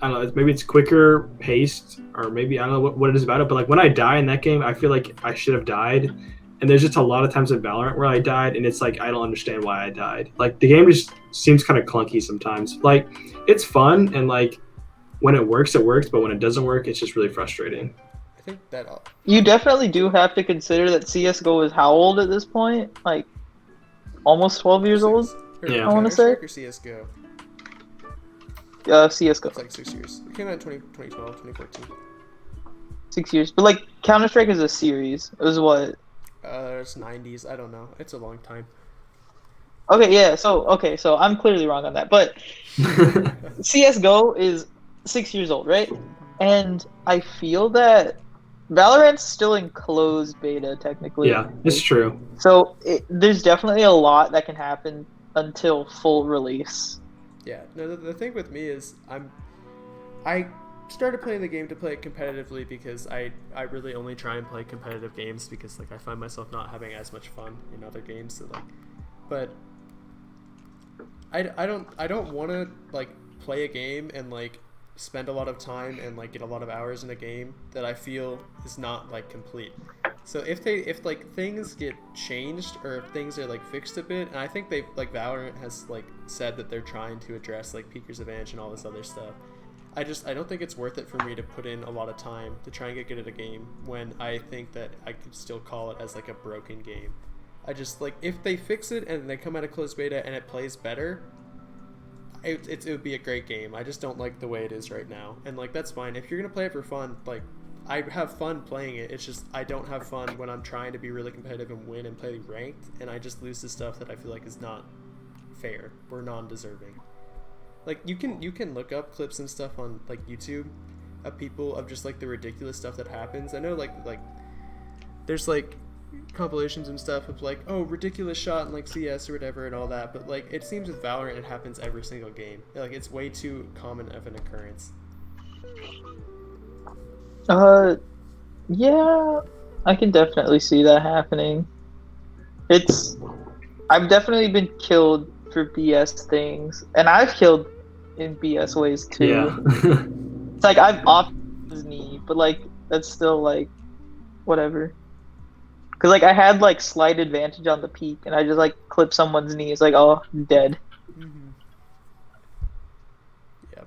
I don't know, maybe it's quicker paced, or maybe I don't know what it is about it, but like when I die in that game, I feel like I should have died. And there's just a lot of times in Valorant where I died, and it's like I don't understand why I died. Like the game just seems kind of clunky sometimes. Like it's fun, and like when it works, but when it doesn't work, it's just really frustrating. I think that You definitely do have to consider that CS:GO is how old at this point? Like, almost 12 years old? Yeah. I wanna say. Or CS:GO. CS:GO. It's like 6 years. It came out in 2012, 2014. 6 years. But, like, Counter-Strike is a series. It was what? It's 90s. I don't know. It's a long time. Okay, yeah, so I'm clearly wrong on that. But CS:GO is 6 years old, right? And I feel that Valorant's still in closed beta, technically. Yeah, it's true. So there's definitely a lot that can happen until full release. Yeah. No, the thing with me is I started playing the game to play it competitively because I really only try and play competitive games because, like, I find myself not having as much fun in other games. So, like, but I don't want to, like, play a game and, like, spend a lot of time and, like, get a lot of hours in a game that I feel is not, like, complete. So if like things get changed, or if things are, like, fixed a bit, and I think Valorant has, like, said that they're trying to address, like, Peaker's Advantage and all this other stuff. I don't think it's worth it for me to put in a lot of time to try and get good at a game when I think that I could still call it as, like, a broken game. I just, like, if they fix it and they come out of closed beta and it plays better, it would be a great game. I just don't like the way it is right now. And, like, that's fine. If you're going to play it for fun, like, I have fun playing it. It's just I don't have fun when I'm trying to be really competitive and win and play ranked, and I just lose the stuff that I feel like is not fair or non-deserving. Like, you can look up clips and stuff on, like, YouTube of people of just, like, the ridiculous stuff that happens. I know, like there's, like, compilations and stuff of, like, oh, ridiculous shot in, like, CS or whatever and all that, but, like, it seems with Valorant it happens every single game. Like, it's way too common of an occurrence. Yeah, I can definitely see that happening. I've definitely been killed for BS things, and I've killed in BS ways too. Yeah. It's like I've offed his knee, but, like, that's still, like, whatever. Cause, like, I had, like, slight advantage on the peak, and I just, like, clipped someone's knee. It's like, oh, dead. Mm-hmm. Yeah.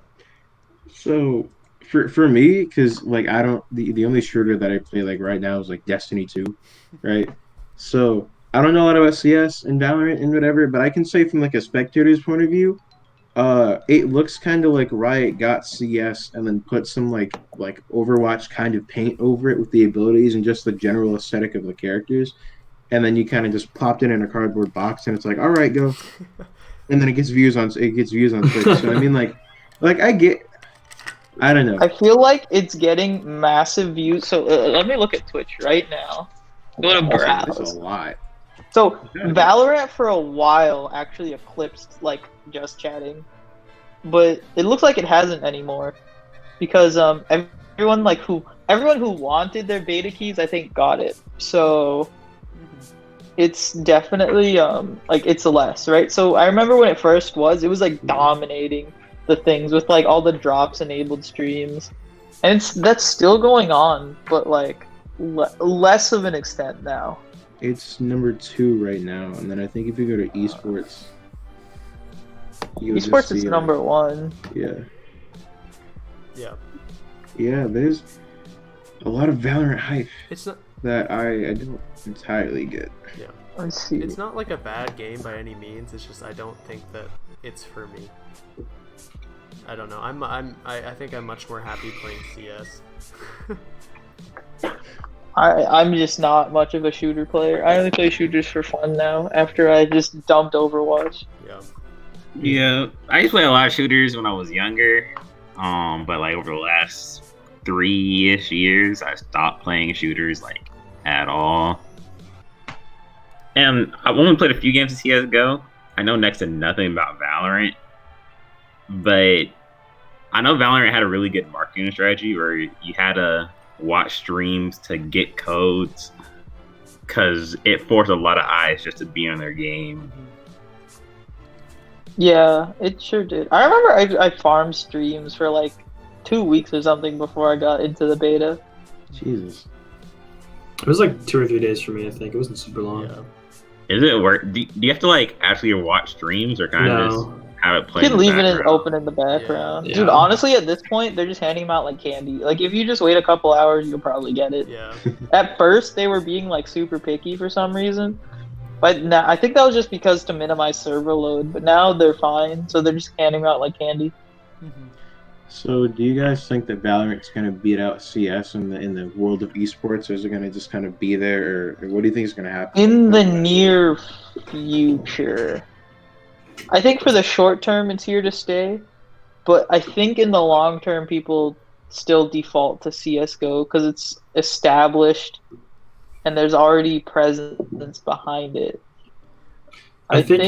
So for me, because, like, I don't the only shooter that I play, like, right now is, like, Destiny 2, right? So I don't know a lot about CS and Valorant and whatever, but I can say from, like, a spectator's point of view, it looks kind of like Riot got CS and then put some like Overwatch kind of paint over it with the abilities and just the general aesthetic of the characters, and then you kind of just popped it in a cardboard box and it's like, all right, go, and then it gets views on Twitch. So I mean, like I don't know. I feel like it's getting massive views. So let me look at Twitch right now. Go to browse. That's a lot. So Valorant for a while actually eclipsed, like, just chatting, but it looks like it hasn't anymore because everyone who wanted their beta keys, I think, got it. So it's definitely like, it's less, right? So I remember when it first was, it was, like, dominating the things with, like, all the drops enabled streams, and that's still going on, but, like, less of an extent now. It's number 2 right now, and then I think if you go to esports, Esports is number 1. Yeah. Yeah. Yeah, there's a lot of Valorant hype It's not. that I don't entirely get. Yeah. Let's see. It's not like a bad game by any means. It's just I don't think that it's for me. I don't know. I think I'm much more happy playing CS. I'm just not much of a shooter player. I only play shooters for fun now. After I just dumped Overwatch. Yeah. Yeah, I used to play a lot of shooters when I was younger. But like over the last 3-ish years, I stopped playing shooters like at all. And I've only played a few games of CS:GO. I know next to nothing about Valorant, but I know Valorant had a really good marketing strategy where you had to watch streams to get codes because it forced a lot of eyes just to be on their game. Yeah, it sure did. I remember I farmed streams for like 2 weeks or something before I got into the beta. Jesus. It was like 2 or 3 days for me. I think it wasn't super long. Yeah. Is it work? Do you have to like actually watch streams or kind of just have it play? You can leave it background? open in the background. Yeah. Dude, honestly, at this point, they're just handing them out like candy. Like, if you just wait a couple hours, you'll probably get it. Yeah. At first, they were being like super picky for some reason. But now, I think that was just because to minimize server load. But now they're fine, so they're just handing them out like candy. So, do you guys think that Valorant's going to beat out CS in the world of esports, or is it going to just kind of be there, or what do you think is going to happen? In the near future, I think for the short term, it's here to stay. But I think in the long term, people still default to CS:GO because it's established and there's already presence behind it. I think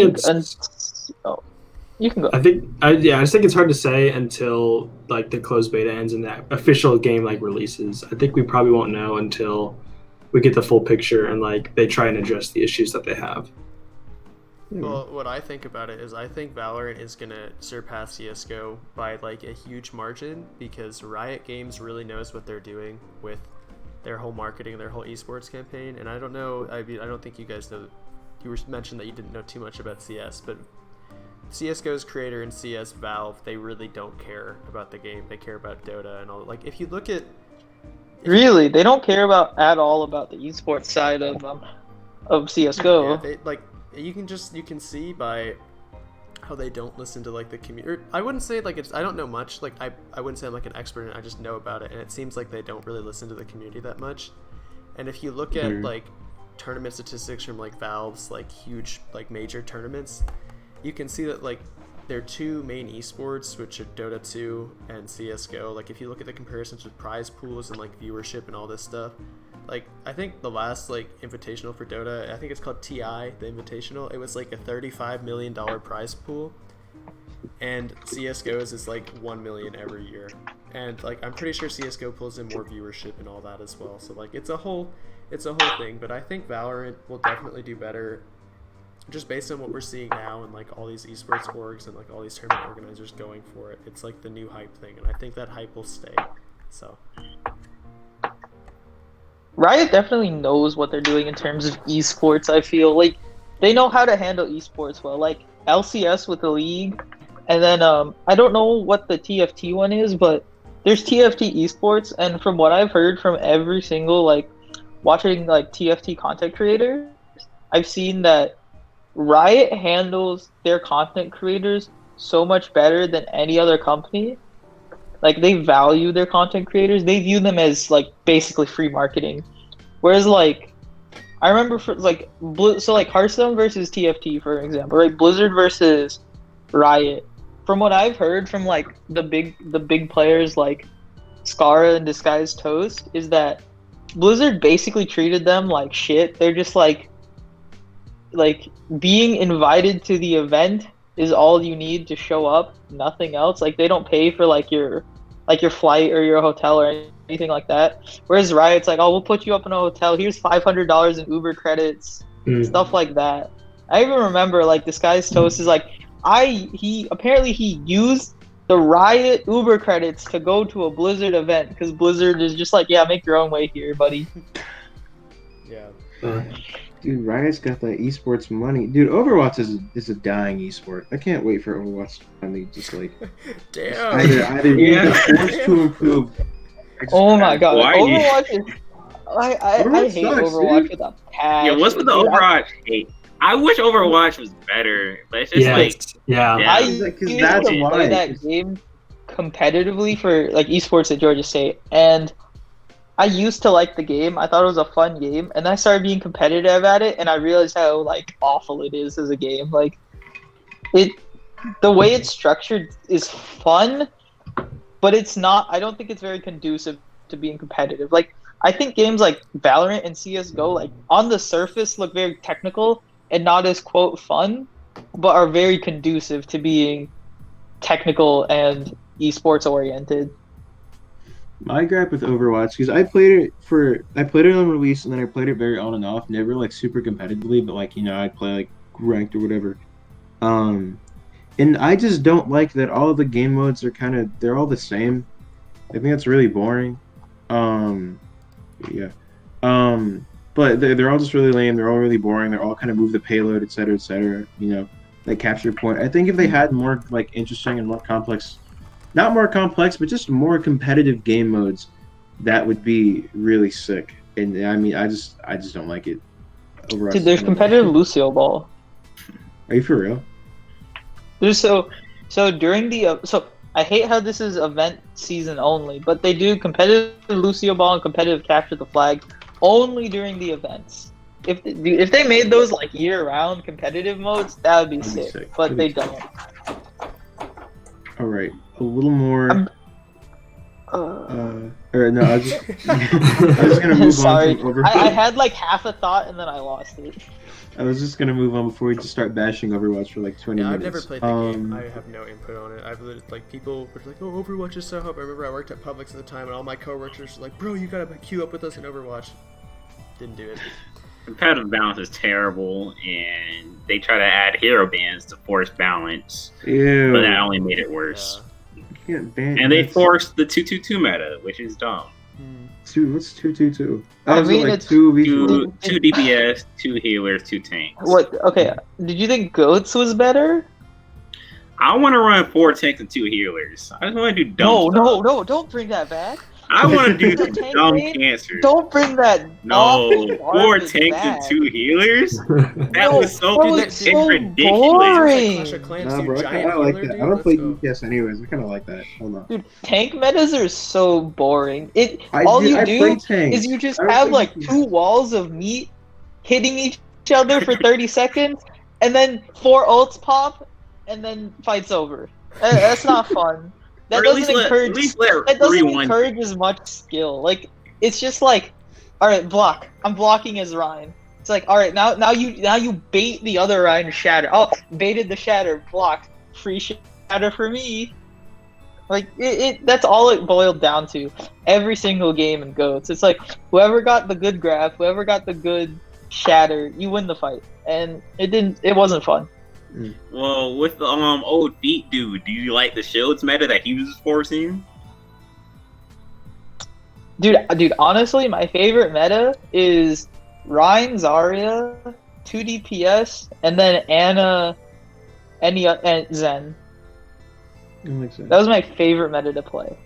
you can go. I just think it's hard to say until like the closed beta ends and that official game like releases. I think we probably won't know until we get the full picture and like they try and address the issues that they have. Well, what I think about it is I think Valorant is going to surpass CS:GO by like a huge margin because Riot Games really knows what they're doing with their whole marketing, their whole esports campaign. And I don't know, I don't think you guys know, you mentioned that you didn't know too much about CS, but CS:GO's creator and CS Valve, they really don't care about the game. They care about Dota and all. Like if you look at Really, they don't care at all about the esports side of CS:GO. yeah, they, like you can see by how they don't listen to like the community. I wouldn't say like I don't know much. Like I wouldn't say I'm like an expert in it. I just know about it, and it seems like they don't really listen to the community that much. And if you look at like tournament statistics from like Valve's like huge like major tournaments, you can see that like their two main esports, which are Dota 2 and CS:GO, like if you look at the comparisons with prize pools and like viewership and all this stuff, like I think the last like invitational for Dota, I think it's called TI, the invitational, it was like a $35 million prize pool, and CS:GO's is like 1 million every year, and like I'm pretty sure CS:GO pulls in more viewership and all that as well. So like it's a whole thing, but I think Valorant will definitely do better just based on what we're seeing now and like all these esports orgs and like all these tournament organizers going for it. It's like the new hype thing, and I think that hype will stay. So Riot definitely knows what they're doing in terms of esports. I feel like they know how to handle esports well. Like LCS with the league, and then I don't know what the TFT one is, but there's TFT esports, and from what I've heard from every single like watching like TFT content creators, I've seen that Riot handles their content creators so much better than any other company. Like they value their content creators. They view them as like basically free marketing. Whereas like I remember for like so like Hearthstone versus TFT for example, right? Blizzard versus Riot. From what I've heard from like the big players like Scara and Disguised Toast is that Blizzard basically treated them like shit. They're just like being invited to the event is all you need to show up, nothing else. Like they don't pay for like your flight or your hotel or anything like that. Whereas Riot's like, oh, we'll put you up in a hotel, here's $500 in Uber credits, stuff like that. I even remember like Disguised Toast is like he used the Riot Uber credits to go to a Blizzard event because Blizzard is just like, yeah, make your own way here, buddy. yeah. Dude, Riot's got that esports money. Dude, Overwatch is a dying esport. I can't wait for Overwatch to finally just like Damn. either forced to improve Oh my god, Why? Overwatch is. I Overwatch hate sucks, Overwatch dude. with a Yeah, what's passion. with the Dude, Overwatch hate? I wish Overwatch was better, but it's just Yeah, like, yeah. I yeah, Because used that's to why. play that game competitively for like esports at Georgia State, and I used to like the game. I thought it was a fun game, and then I started being competitive at it, and I realized how like awful it is as a game. Like it, the way it's structured is fun, but it's not. I don't think it's very conducive to being competitive. Like I think games like Valorant and CS:GO, like on the surface, look very technical and not as quote fun, but are very conducive to being technical and esports oriented. My gripe with Overwatch, because I played it on release and then I played it very on and off, never like super competitively, but like I'd play like ranked or whatever. Um, and I just don't like that all of the game modes are they're all the same. I think that's really boring. Um, yeah. But they're all just really lame. They're all really boring. They're all kind of move the payload, et cetera, et cetera. Like capture point. I think if they had more like interesting and more complex, not more complex, but just more competitive game modes, that would be really sick. And I mean, I just don't like it. Overwatch Dude, is there's kind of competitive Lucio Ball. Are you for real? There's so during the so I hate how this is event season only, but they do competitive Lucio Ball and competitive capture the flag only during the events. If they made those like year-round competitive modes, that would be That'd be sick. sick. But That'd they be sick. don't. All right, a little more. I'm- Or no, I was just gonna move Sorry, on from Overwatch. I had like half a thought and then I lost it. I was just gonna move on before we just start bashing Overwatch for like 20 Yeah, minutes. I've never played the game. I have no input on it. I've literally, like, people were like, "Oh, Overwatch is so hot." I remember I worked at Publix at the time, and all my coworkers were like, "Bro, you gotta queue up with us in Overwatch." Didn't do it. competitive balance is terrible, and they try to add hero bans to force balance, Ew. but that only made it worse. You can't ban. And they that's- forced the 2-2-2 meta, which is dumb. What's 2-2-2? I Was mean, it like it's- 2v4? Two DPS, 2 healers, 2 tanks. What? Okay, did you think Goats was better? I want to run 4 tanks and 2 healers. I just want to do dumb stuff. Don't bring that back. I want to do The some tank dumb main? cancers. Don't bring that. No, awful 4 garbage tanks back. and 2 healers? That No, was so, bro, it's it's so ridiculous. boring. Clash of Clans, Nah, dude, bro, I giant kind of like healer, that. dude. I don't Let's play go. EPS anyways. I kind of like that. Hold on. Dude, tank metas are so boring. I All you play do tanks. is you just I don't have play like EPS. 2 walls of meat hitting each other for 30 seconds, and then 4 ults pop, and then fight's over. That's not fun. That Or at doesn't least let- encourage. at least let That doesn't 3-1 encourage as much skill. Like it's just like, all right, block. I'm blocking as Ryan. It's like, all right, now you bait the other Ryan shatter. Oh, baited the shatter, blocked, free shatter for me. Like that's all it boiled down to. Every single game in Goats, it's like whoever got the good graph, whoever got the good shatter, you win the fight, and it wasn't fun. Well, with the old feet dude, do you like the shields meta that he was forcing? Dude, honestly, my favorite meta is Ryan Zarya, 2 DPS, and then Anna, and Zen. That makes sense. That was my favorite meta to play.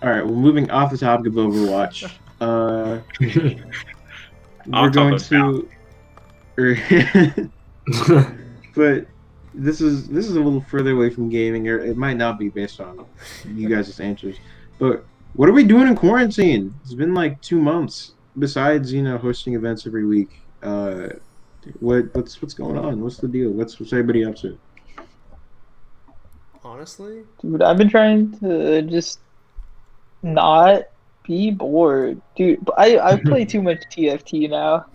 All right, well, moving off the topic of Overwatch, we're talk going about to. But this is a little further away from gaming, or it might not be based on you guys' answers. But what are we doing in quarantine? It's been like 2 months. Besides, hosting events every week. What's going on? What's the deal? What's everybody up to? Honestly, Dude, I've been trying to just not be bored. Dude, but I play too much TFT now.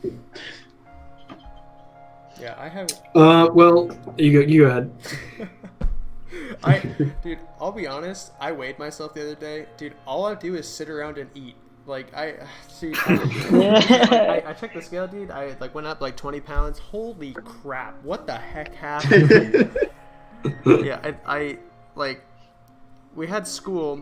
yeah, I have. Well, you go ahead. Dude, I'll be honest. I weighed myself the other day. Dude, all I do is sit around and eat. Like I checked the scale, dude. I went up like 20 pounds. Holy crap! What the heck happened? Yeah, I like we had school,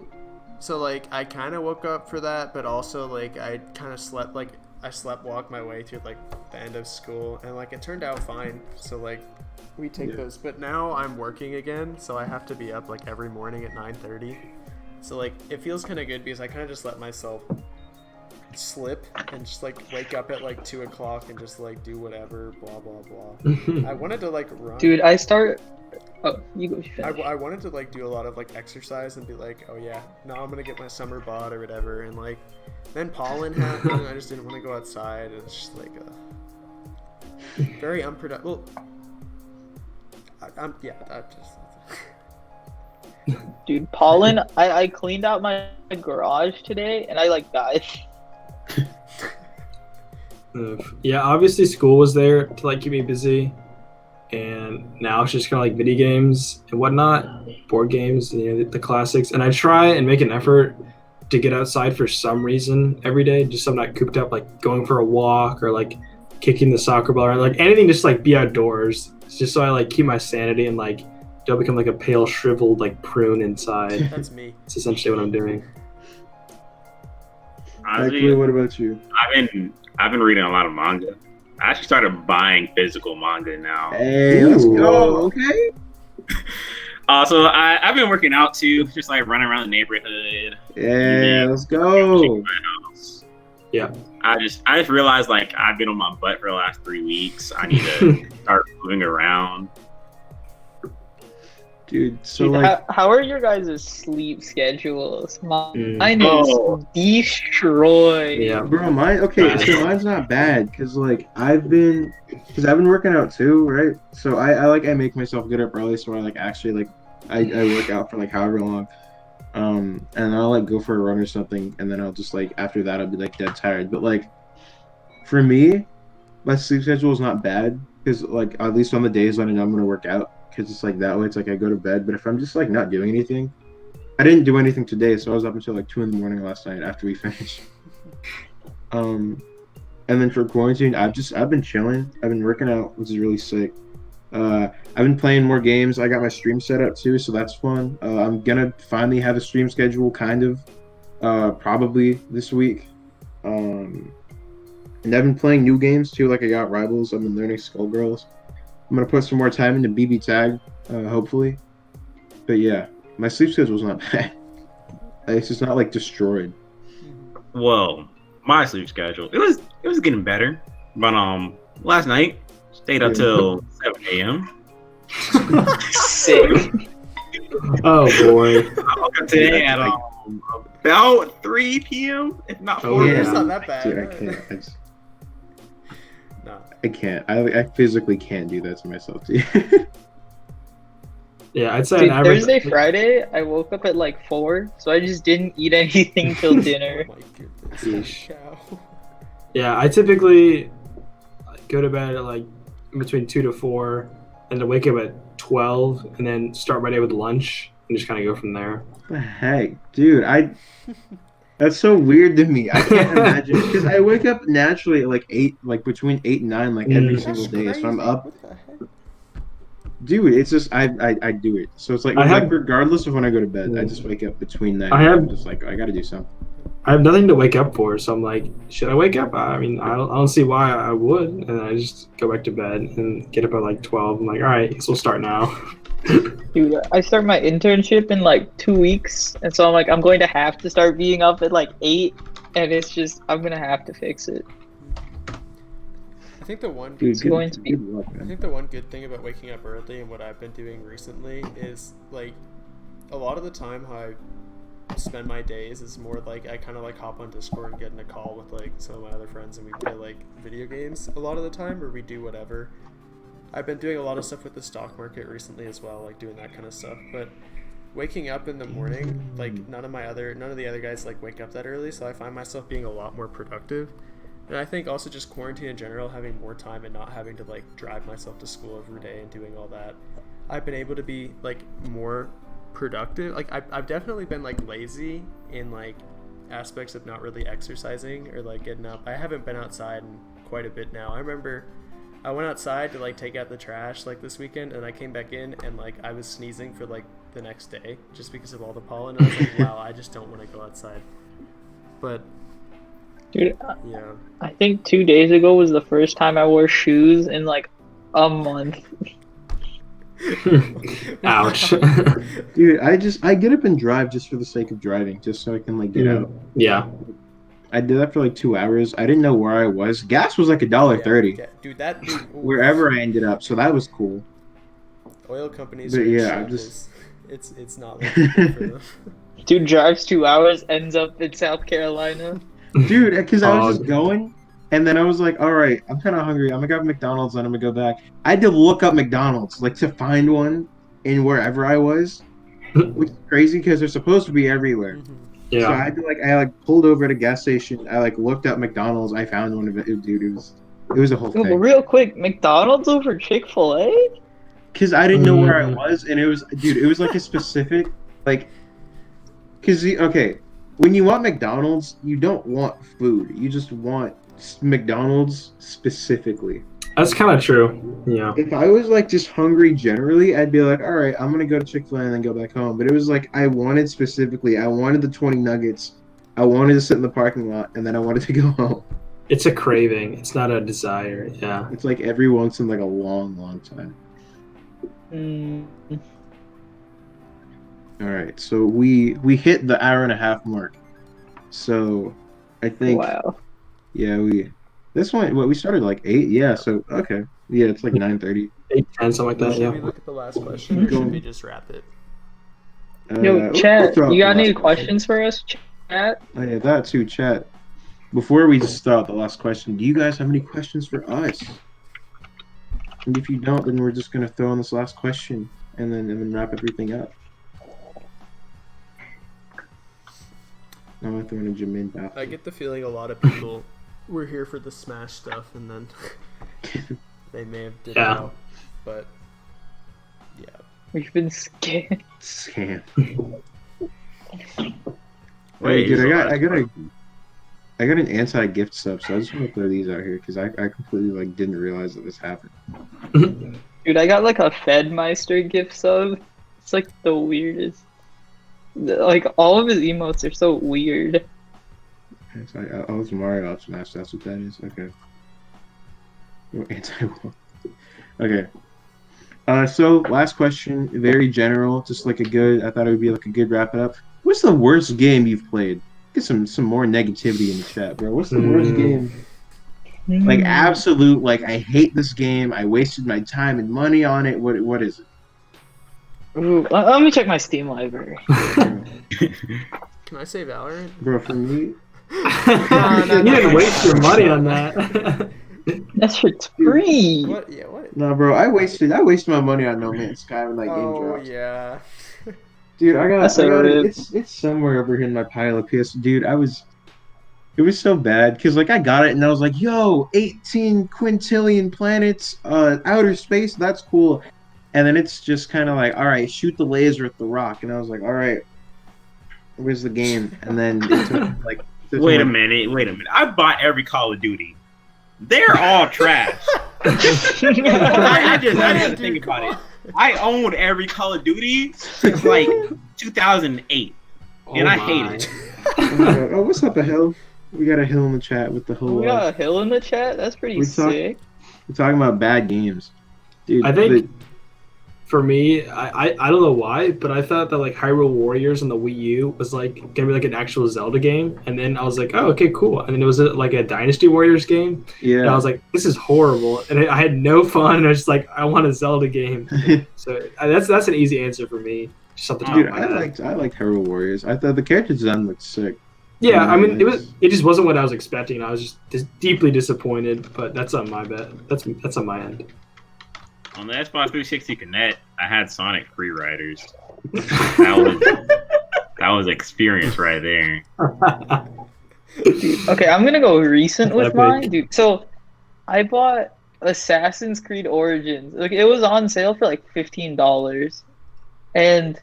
so like I kind of woke up for that, but also like I kind of slept. Like I walked my way through like the end of school, and like it turned out fine. So like we take those, but now I'm working again, so I have to be up like every morning at 9:30. So like it feels kind of good because I kind of just let myself slip and just like wake up at like 2 o'clock and just like do whatever, blah blah blah. I wanted to like run. Dude, I start. Oh, you go. I wanted to like do a lot of like exercise and be like, oh yeah, now I'm gonna get my summer bod or whatever, and like then pollen happened and I just didn't want to go outside. It's just like very unproductive. Well, I'm just. Dude, pollen. I cleaned out my garage today and I like died. Yeah, obviously school was there to like keep me busy, and now it's just kind of like video games and whatnot, board games, the classics. And I try and make an effort to get outside for some reason every day, just so I'm not cooped up, like going for a walk or like kicking the soccer ball around, like anything, just like be outdoors. It's just so I like keep my sanity and like don't become like a pale, shriveled like prune inside. That's me. It's essentially what I'm doing. Actually, what about you? I've been reading a lot of manga. I actually started buying physical manga now. Hey, let's go. Okay. So I've been working out too, just like running around the neighborhood. Yeah, let's go. Yeah. I just realized like I've been on my butt for the last 3 weeks. I need to start moving around. Dude, so Dude, like, how are your guys' sleep schedules? Mine is Oh. destroyed. Yeah. bro, so mine's not bad because like I've been working out too, right? So I make myself get up early, so I like actually like I work out for like however long, and I'll like go for a run or something, and then I'll just like after that I'll be like dead tired. But like for me, my sleep schedule is not bad because like at least on the days when I know I'm gonna work out. Because it's like that way, it's like I go to bed. But if I'm just like not doing anything, I didn't do anything today, so I was up until like 2 a.m. last night after we finished. And then for quarantine, I've been chilling. I've been working out, which is really sick. I've been playing more games. I got my stream set up too, so that's fun. I'm gonna finally have a stream schedule, kind of, probably this week. And I've been playing new games too. Like I got Rivals. I've been learning Skullgirls. I'm gonna put some more time into BB Tag, hopefully. But yeah, my sleep schedule's not bad. It's just not like destroyed. Well, my sleep schedule it was getting better, but last night stayed up till 7 a.m. Sick. Oh boy. I woke up today at about 3 p.m. if not 4. yeah. It's not that bad. Dude, I can't. No. I can't. I physically can't do that to myself, dude. Yeah, I'd say Dude, an average. Thursday, Friday, I woke up at like 4, so I just didn't eat anything till dinner. Oh my goodness. Yeesh. Cow. Yeah, I typically go to bed at like between 2 to 4, and then wake up at 12, and then start my day with lunch, and just kind of go from there. What the heck, dude? That's so weird to me. I can't imagine because I wake up naturally at like 8, like between 8 and 9, like every single That's day. crazy. So I'm up. What the heck? Dude, it's just I do it. So it's like, regardless of when I go to bed, I just wake up between 9 and I'm just like I gotta do something. I have nothing to wake up for, so I'm like, should I wake up? I mean, I don't see why I would, and I just go back to bed and get up at like 12. I'm like, all right, guess we'll start now. Dude, I start my internship in like 2 weeks, and so I'm like, I'm going to have to start being up at like 8, and it's just, I'm gonna have to fix it. I think the one Dude, going to be- good luck, I man. think the one good thing about waking up early and what I've been doing recently is like a lot of the time how I spend my days is more like I kind of like hop on Discord and get in a call with like some of my other friends and we play like video games a lot of the time, or we do whatever. I've been doing a lot of stuff with the stock market recently as well, like doing that kind of stuff. But waking up in the morning, like none of the other guys like wake up that early, so I find myself being a lot more productive. And I think also just quarantine in general, having more time and not having to like drive myself to school every day and doing all that, I've been able to be like more productive. Like I've definitely been like lazy in like aspects of not really exercising or like getting up. I haven't been outside in quite a bit now. I remember I went outside to like take out the trash like this weekend, and I came back in and like I was sneezing for like the next day just because of all the pollen. And I was like, wow, I just don't want to go outside. But Dude, yeah, I think 2 days ago was the first time I wore shoes in like a month. Ouch. Dude, I get up and drive just for the sake of driving, just so I can like get out. Yeah. I did that for like 2 hours. I didn't know where I was. Gas was like $1.30 Yeah, dude, that dude, wherever I ended up, so that was cool. oil companies But are in yeah, I'm shambles. It's not looking good for them. Dude drives 2 hours, ends up in South Carolina. Dude, because I was Dog. just going, and then I was like, all right, I'm kind of hungry. I'm gonna grab McDonald's, and I'm gonna go back. I had to look up McDonald's, like to find one in wherever I was, which is crazy because they're supposed to be everywhere. Mhm. So I Yeah. had to I pulled over at a gas station. I like looked up McDonald's. I found one of it. Dude, it was a whole Dude, but thing. real quick, McDonald's over Chick-fil-A? Because I didn't know where I Mm. was, and it was, dude, it was like a specific, like, because okay, when you want McDonald's, you don't want food. You just want McDonald's specifically. That's kind of true. Yeah. If I was like just hungry generally, I'd be like, all right, I'm gonna go to Chick-fil-A and then go back home. But it was like I wanted specifically, I wanted the 20 nuggets. I wanted to sit in the parking lot, and then I wanted to go home. It's a craving. It's not a desire. Yeah. It's like every once in like a long, long time. Mm, All right, so we hit the hour-and-a-half mark. So I think, wow. yeah, this one, we started like 8. Yeah, so okay, yeah, it's like 9:30. 8, 10, something like that. Should Yeah. we look at the last question, or should we just wrap it? Yo, We'll chat, throw out you got the any last question. questions for us, chat? Oh yeah, that too, chat. Before we just throw out the last question, do you guys have any questions for us? And if you don't, then we're just gonna throw in this last question and then wrap everything up. I'm gonna throw in a Jamin bath. I get the feeling a lot of people were here for the Smash stuff, and then they may have did Yeah. out, but yeah. We've been scammed. Scam. Wait, Dude, so I got an anti-gift sub, so I just want to throw these out here because I completely like didn't realize that this happened. Dude, I got like a Fedmeister gift sub. It's like the weirdest. Like, all of his emotes are so weird. It's like, oh, it's Mario Up Smash. That's what that is. Okay. Oh, anti-wall. Okay. So last question, very general, just like a good. I thought it would be like a good wrap it up. What's the worst game you've played? Get some more negativity in the chat, bro. What's the worst game? Like absolute, like I hate this game. I wasted my time and money on it. What is it? Ooh, let me check my Steam library. Can I say Valorant? Bro, for me, You didn't waste your money on that. That shit's free. What? Yeah, what? no, bro. I wasted my money on No Man's Sky when that game Oh dropped. yeah. Dude, I got That's it. alright. It's somewhere over here in my pile of PS. Dude, it was so bad because like I got it and I was like, yo, 18 quintillion planets, outer space, that's cool. And then it's just kind of like, all right, shoot the laser at the rock, and I was like, all right, where's the game? And then it took like Wait a minute. I bought every Call of Duty. They're all trash. I just think about it. I owned every Call of Duty since like 2008, and I hate it. Oh, what's up, a hill? We got a hill in the chat with the whole. We got a hill in the chat? That's pretty We talk- sick. We're talking about bad games, dude. I think for me, I don't know why, but I thought that like Hyrule Warriors on the Wii U was like gonna be like an actual Zelda game, and then I was like, oh, okay, cool. And then it was like a Dynasty Warriors game, and I yeah. was like, this is horrible, and I had no fun. And I was just like, I want a Zelda game. So that's an easy answer for me. Just something to Dude, top of my head. I liked Hero Warriors. I thought the character design looked sick. Yeah, I mean, it just wasn't what I was expecting. I was just deeply disappointed, but that's on my bet. That's on my end. On the Xbox 360 Connect, I had Sonic Free Riders. That was experience right there. Okay, I'm gonna go recent with Epic. mine, dude. So, I bought Assassin's Creed Origins. Like, it was on sale for like $15, and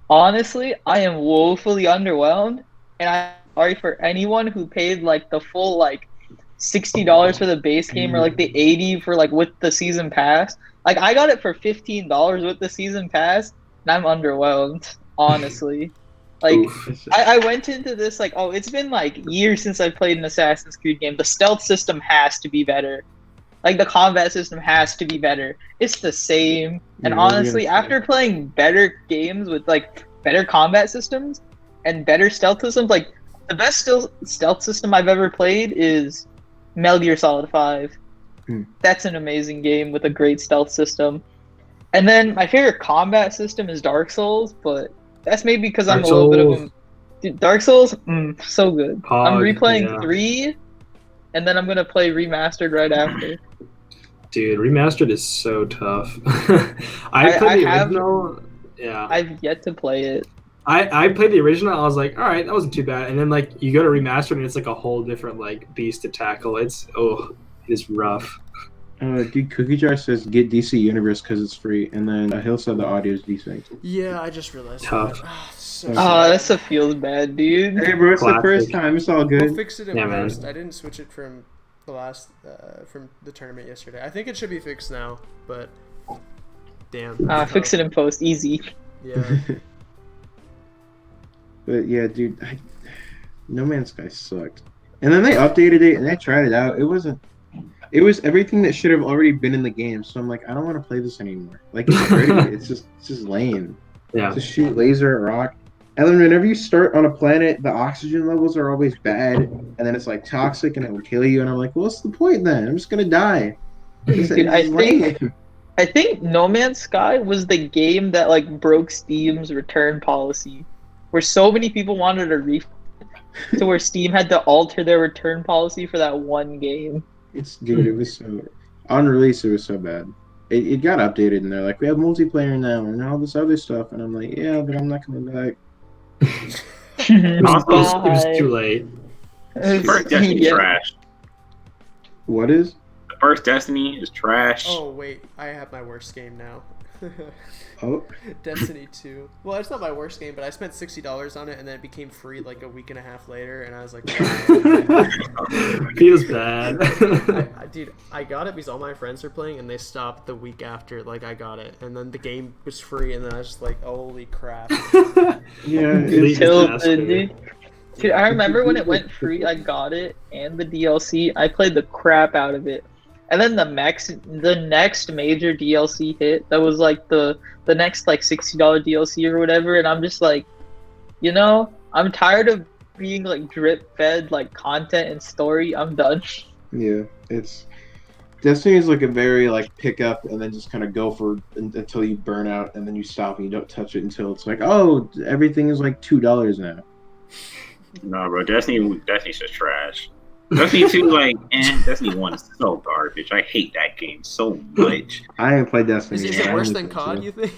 honestly, I am woefully underwhelmed. And I'm sorry for anyone who paid like the full like $60 for the base game or like the $80 for like with the season pass. Like, I got it for $15 with the season pass, and I'm underwhelmed, honestly. Like, Oof. I went into this like, oh, it's been like years since I played an Assassin's Creed game. The stealth system has to be better. Like, the combat system has to be better. It's the same. And Yeah, what are you honestly, gonna say? after playing better games with like better combat systems and better stealth systems, like the best stealth system I've ever played is Metal Gear Solid 5. That's an amazing game with a great stealth system. And then my favorite combat system is Dark Souls, but that's maybe because I'm a little bit of a Dude, Dark Souls, so good. I'm replaying 3, and then I'm gonna play Remastered right after. Dude, Remastered is so tough. I played the original. Yeah. I've yet to play it. I played the original. I was like, all right, that wasn't too bad. And then like you go to Remastered, and it's like a whole different like beast to tackle. It's rough. Dude, Cookie Jar says get DC Universe because it's free, and then Hill said the audio is decent. Yeah, I just realized Tough. that. That stuff feels bad, dude. Hey, bro, it's Classic. the first time. It's all good. We'll fix it in post. Man. I didn't switch it from the last from the tournament yesterday. I think it should be fixed now, but damn. Fix it in post, easy. Yeah. But yeah, dude, No Man's Sky sucked. And then they updated it, and I tried it out. It was everything that should have already been in the game. So I'm like, I don't want to play this anymore. Like, it's pretty. it's just lame. Yeah. Just shoot laser at rock. And then whenever you start on a planet, the oxygen levels are always bad, and then it's like toxic, and it will kill you. And I'm like, well, what's the point then? I'm just gonna die. Dude, I think No Man's Sky was the game that like broke Steam's return policy, where so many people wanted a refund, to where Steam had to alter their return policy for that one game. Dude, it was so on release. It was so bad. It got updated, and they're like, we have multiplayer now and all this other stuff, and I'm like, yeah, but I'm not coming back. It was too late. First Destiny trash. What is? The first Destiny is trash. Oh wait, I have my worst game now. Oh. Destiny 2. Well, it's not my worst game, but I spent $60 on it, and then it became free like a week and a half later, and I was like, feels bad. Dude, I got it because all my friends were playing, and they stopped the week after like I got it, and then the game was free, and then I was just like, holy crap. Yeah, Dude, I remember when it went free, I got it and the DLC. I played the crap out of it. And then the next major DLC hit, that was like the next like $60 DLC or whatever, and I'm just like, I'm tired of being like drip fed like content and story. I'm done. Yeah, Destiny is like a very like pick up and then just kind of go for until you burn out, and then you stop and you don't touch it until it's like, oh, everything is like $2 now. No, bro, Destiny's just trash. Destiny 2, like, Destiny 1 is so garbage. I hate that game so much. I haven't played Destiny. Is it worse than COD, you think?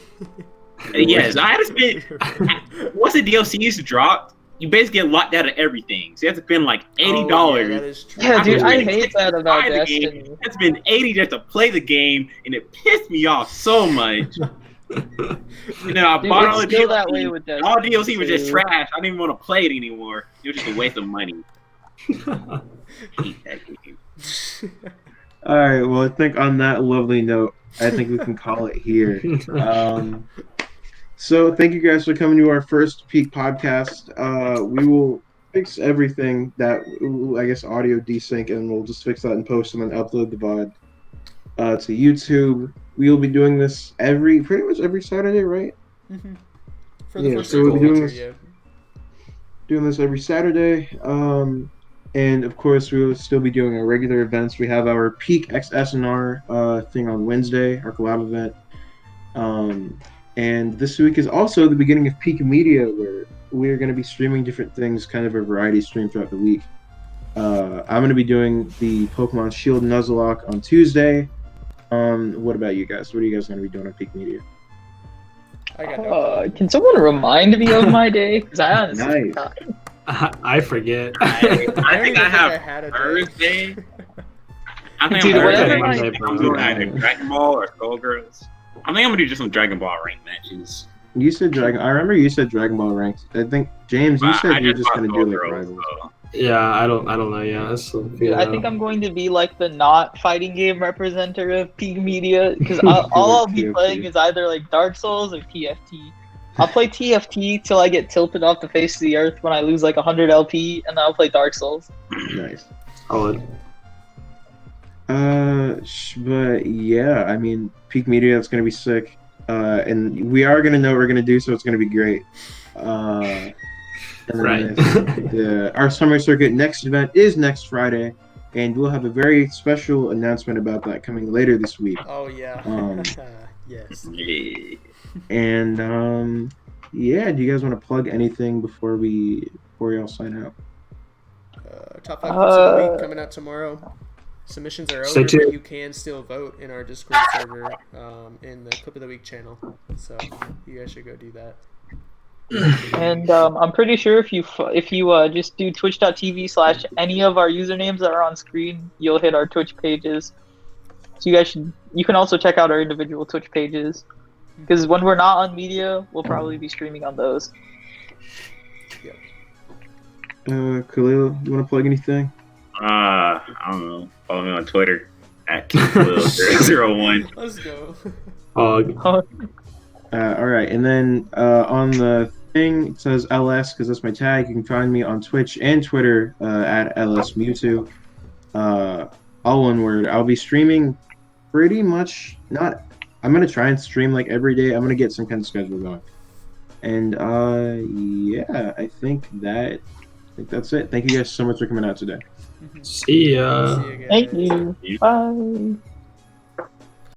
Yes, I had to spend. Once the DLCs dropped, you basically get locked out of everything. So you have to spend like $80. Oh, yeah, that is true. Yeah, dude, I hate that about Destiny. I had to spend $80 just to play the game, and it pissed me off so much. I bought all the DLC. That way with all DLC was just trash. I didn't even want to play it anymore. It was just a waste of money. I hate that game. All right, well, I think on that lovely note, I think we can call it here. So thank you guys for coming to our first Peak podcast. We will fix everything that, I guess, audio desync, and we'll just fix that and post and then upload the VOD to YouTube. We will be doing this pretty much every Saturday, right? Mm-hmm. For the first so we'll be doing this every Saturday. And of course, we will still be doing our regular events. We have our Peak XSNR thing on Wednesday, our collab event. And this week is also the beginning of Peak Media, where we're going to be streaming different things, kind of a variety stream throughout the week. I'm going to be doing the Pokemon Shield Nuzlocke on Tuesday. What about you guys? What are you guys going to be doing on Peak Media? I got no can someone remind me of my day? Because I honestly Nice. I forget. I think I have Thursday. I think Dude, I'm whatever doing either Dragon Ball or Skullgirls. I think I'm gonna do just some Dragon Ball rank matches. You said Dragon. I remember you said Dragon Ball ranked. I think James, you said you were just going to do like rivals. Yeah, I don't know. Yeah, Dude, I think I'm going to be like the not fighting game representative of Peak Media, because all I'll be playing is either like Dark Souls or TFT. I'll play TFT till I get tilted off the face of the earth when I lose like 100 LP, and then I'll play Dark Souls. Nice. Solid. But yeah, I mean, Peak Media, it's gonna be sick. And we are gonna know what we're gonna do, so it's gonna be great. And then Right. our summer circuit next event is next Friday, and we'll have a very special announcement about that coming later this week. Oh yeah. Um, Yes. Yeah. and yeah, do you guys want to plug anything before we all sign out? Top 5 picks of the week Uh, coming out tomorrow. Submissions are Stay over, tuned. but you can still vote in our Discord server in the Clip of the Week channel. So you guys should go do that. and I'm pretty sure if you just do twitch.tv/ any of our usernames that are on screen, you'll hit our Twitch pages. So you can also check out our individual Twitch pages, because when we're not on media, we'll probably be streaming on those. Khalil, you want to plug anything? I don't know. Follow me on Twitter at KingWill001. Let's go. All right, and then on the thing it says LS because that's my tag. You can find me on Twitch and Twitter at LSMewtwo. All one word. I'll be streaming pretty much not. I'm gonna try and stream like every day. I'm gonna get some kind of schedule going. And yeah, I think that's it. Thank you guys so much for coming out today. See ya. See you guys. Thank you. Bye.